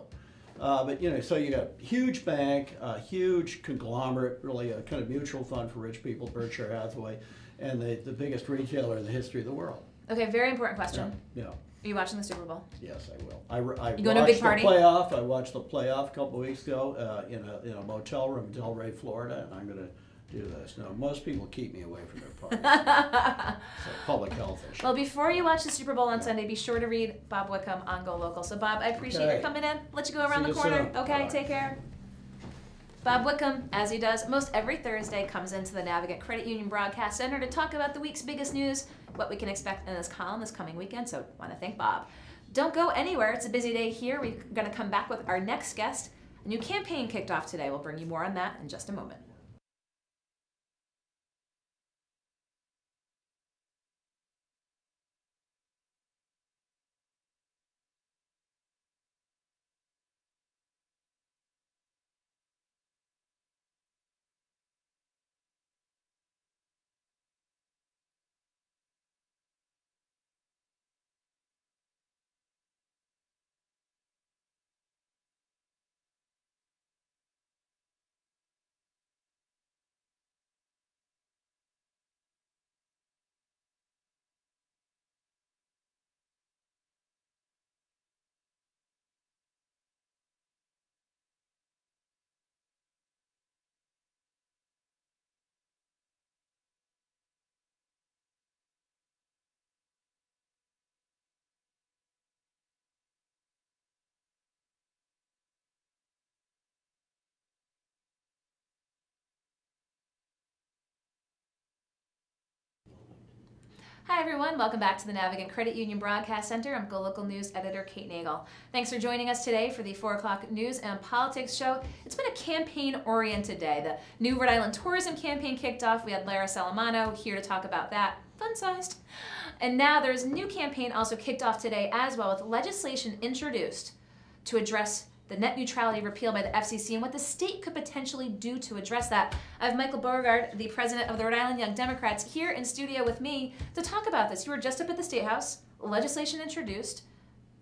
But so you got huge bank, a huge conglomerate, really a kind of mutual fund for rich people, Berkshire Hathaway, and the biggest retailer in the history of the world. Okay, very important question. Yeah. Are you watching the Super Bowl? Yes, I will. I You going to a big party? The playoff. I watched the playoff a couple of weeks ago in a motel room in Delray, Florida, and I'm going to do this. Now, most people keep me away from their parties. It's a public health issue. Well, before you watch the Super Bowl on Sunday, be sure to read Bob Wickham on GoLocal. So, Bob, I appreciate Okay. you coming in. Let you go around See the you corner. soon. Okay, Bye. take care. Bob Wickham, as he does most every Thursday, comes into the Navigant Credit Union Broadcast Center to talk about the week's biggest news, what we can expect in this column this coming weekend. So, I want to thank Bob. Don't go anywhere. It's a busy day here. We're going to come back with our next guest. A new campaign kicked off today. We'll bring you more on that in just a moment. Hi everyone, welcome back to the Navigant Credit Union Broadcast Center. I'm GoLocal News Editor Kate Nagel. Thanks for joining us today for the 4 o'clock news and politics show. It's been a campaign-oriented day. The new Rhode Island tourism campaign kicked off. We had Lara Salamano here to talk about that. Fun-sized. And now there's a new campaign also kicked off today as well with legislation introduced to address the net neutrality repeal by the FCC and what the state could potentially do to address that. I have Michael Beauregard, the president of the Rhode Island Young Democrats, here in studio with me to talk about this. You were just up at the State House, legislation introduced.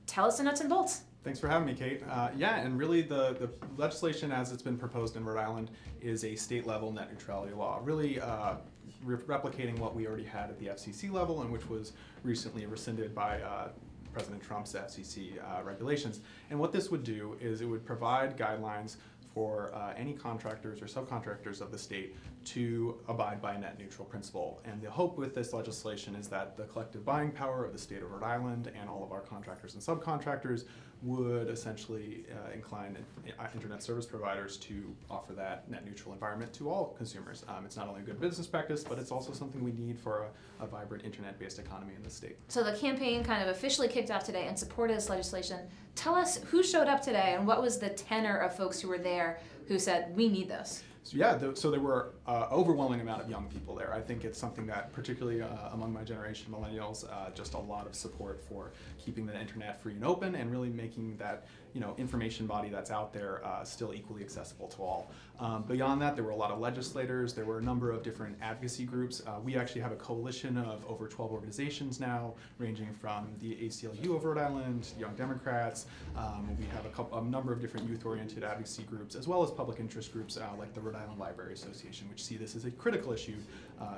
Tell us the nuts and bolts. Thanks for having me, Kate. Yeah, and really the legislation as it's been proposed in Rhode Island is a state-level net neutrality law, really replicating what we already had at the FCC level and which was recently rescinded by President Trump's FCC regulations. And what this would do is it would provide guidelines for any contractors or subcontractors of the state to abide by a net neutral principle. And the hope with this legislation is that the collective buying power of the state of Rhode Island and all of our contractors and subcontractors would essentially incline internet service providers to offer that net neutral environment to all consumers. It's not only a good business practice, but it's also something we need for a vibrant internet-based economy in the state. So the campaign kind of officially kicked off today in support of this legislation. Tell us who showed up today and what was the tenor of folks who were there who said, we need this? So yeah, so there were overwhelming amount of young people there. I think it's something that, particularly among my generation, millennials, just a lot of support for keeping the internet free and open, and really making that information body that's out there still equally accessible to all. Beyond that, there were a lot of legislators. There were a number of different advocacy groups. We actually have a coalition of over 12 organizations now, ranging from the ACLU of Rhode Island, Young Democrats. We have a number of different youth-oriented advocacy groups, as well as public interest groups like the Rhode Island Library Association, which see this as a critical issue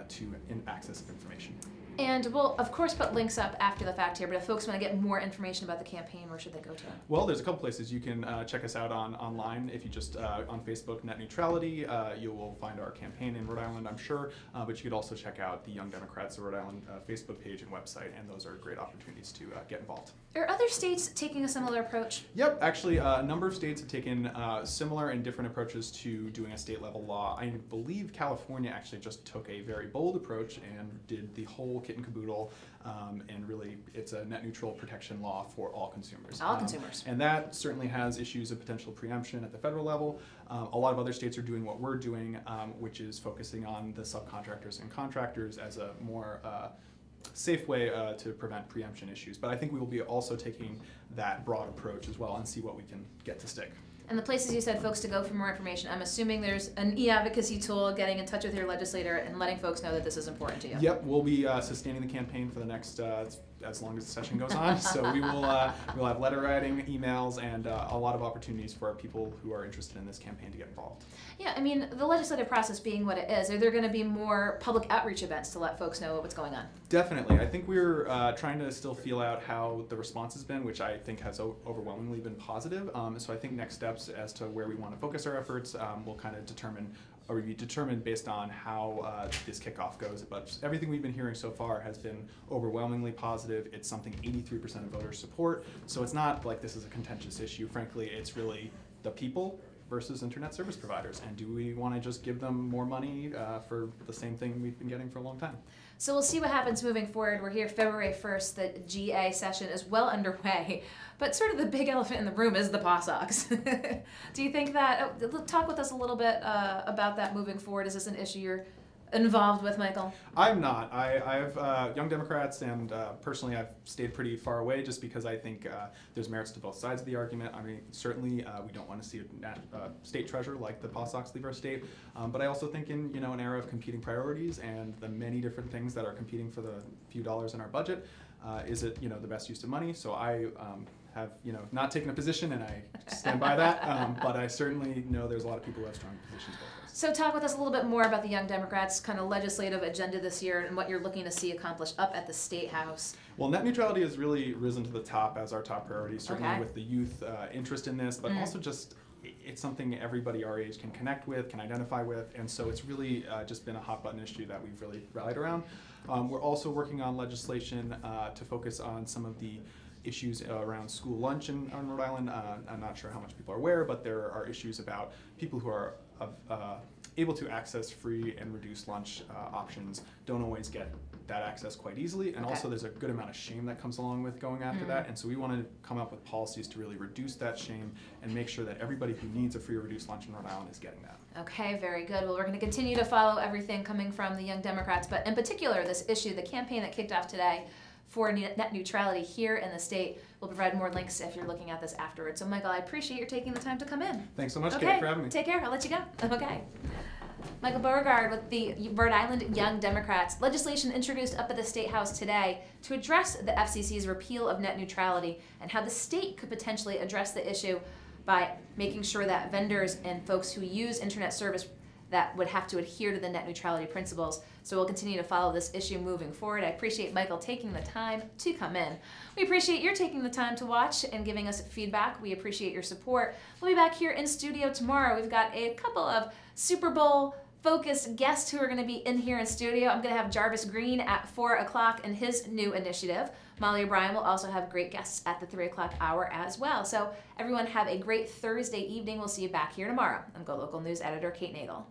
to access of information. And we'll, of course, put links up after the fact here, but if folks want to get more information about the campaign, where should they go to? Well, there's a couple places. You can check us out online. If you just, on Facebook, Net Neutrality, you will find our campaign in Rhode Island, I'm sure. But you could also check out the Young Democrats of Rhode Island Facebook page and website, and those are great opportunities to get involved. Are other states taking a similar approach? Yep, actually, a number of states have taken similar and different approaches to doing a state-level law. I believe California actually just took a very bold approach and did the whole kit and caboodle, and really it's a net neutral protection law for all consumers. All consumers. And that certainly has issues of potential preemption at the federal level. A lot of other states are doing what we're doing, which is focusing on the subcontractors and contractors as a more safe way to prevent preemption issues. But I think we will be also taking that broad approach as well and see what we can get to stick. And the places you said folks to go for more information, I'm assuming there's an e-advocacy tool, getting in touch with your legislator and letting folks know that this is important to you. Yep, we'll be sustaining the campaign for the next, as long as the session goes on. So we will we'll have letter writing, emails, and a lot of opportunities for people who are interested in this campaign to get involved. Yeah, I mean, the legislative process being what it is, are there going to be more public outreach events to let folks know what's going on? Definitely. I think we're trying to still feel out how the response has been, which I think has overwhelmingly been positive. So I think next steps as to where we want to focus our efforts will kind of determine, or be determined based on how this kickoff goes. But everything we've been hearing so far has been overwhelmingly positive. It's something 83% of voters support. So it's not like this is a contentious issue. Frankly, it's really the people versus internet service providers. And do we want to just give them more money for the same thing we've been getting for a long time? So we'll see what happens moving forward. We're here February 1st. The GA session is well underway. But sort of the big elephant in the room is the PawSox. Do you think that, talk with us a little bit about that moving forward. Is this an issue you're involved with, Michael? I'm not. I've Young Democrats, and personally I've stayed pretty far away just because I think there's merits to both sides of the argument. I mean, certainly we don't want to see a state treasure like the PawSox leave our state, but I also think in an era of competing priorities and the many different things that are competing for the few dollars in our budget, is it the best use of money? So I have not taken a position, and I stand by that, but I certainly know there's a lot of people who have strong positions both ways. So talk with us a little bit more about the Young Democrats' kind of legislative agenda this year and what you're looking to see accomplished up at the State House. Well, net neutrality has really risen to the top as our top priority, certainly with the youth interest in this, but also just it's something everybody our age can connect with, can identify with, and so it's really just been a hot button issue that we've really rallied around. We're also working on legislation to focus on some of the issues around school lunch in Rhode Island. I'm not sure how much people are aware, but there are issues about people who are able to access free and reduced lunch options don't always get that access quite easily, and also there's a good amount of shame that comes along with going after that, and so we want to come up with policies to really reduce that shame and make sure that everybody who needs a free or reduced lunch in Rhode Island is getting that. Okay, very good. Well, we're going to continue to follow everything coming from the Young Democrats, but in particular this issue, the campaign that kicked off today for net neutrality here in the state. We'll provide more links if you're looking at this afterwards. So Michael, I appreciate your taking the time to come in. Thanks so much, Kate, for having me. Take care. I'll let you go. Okay. Michael Beauregard with the Rhode Island Young Democrats. Legislation introduced up at the State House today to address the FCC's repeal of net neutrality and how the state could potentially address the issue by making sure that vendors and folks who use internet service that would have to adhere to the net neutrality principles. So we'll continue to follow this issue moving forward. I appreciate Michael taking the time to come in. We appreciate your taking the time to watch and giving us feedback. We appreciate your support. We'll be back here in studio tomorrow. We've got a couple of Super Bowl focused guests who are going to be in here in studio. I'm going to have Jarvis Green at 4 o'clock in his new initiative. Molly O'Brien will also have great guests at the 3 o'clock hour as well. So everyone have a great Thursday evening. We'll see you back here tomorrow. I'm GoLocal News editor Kate Nagel.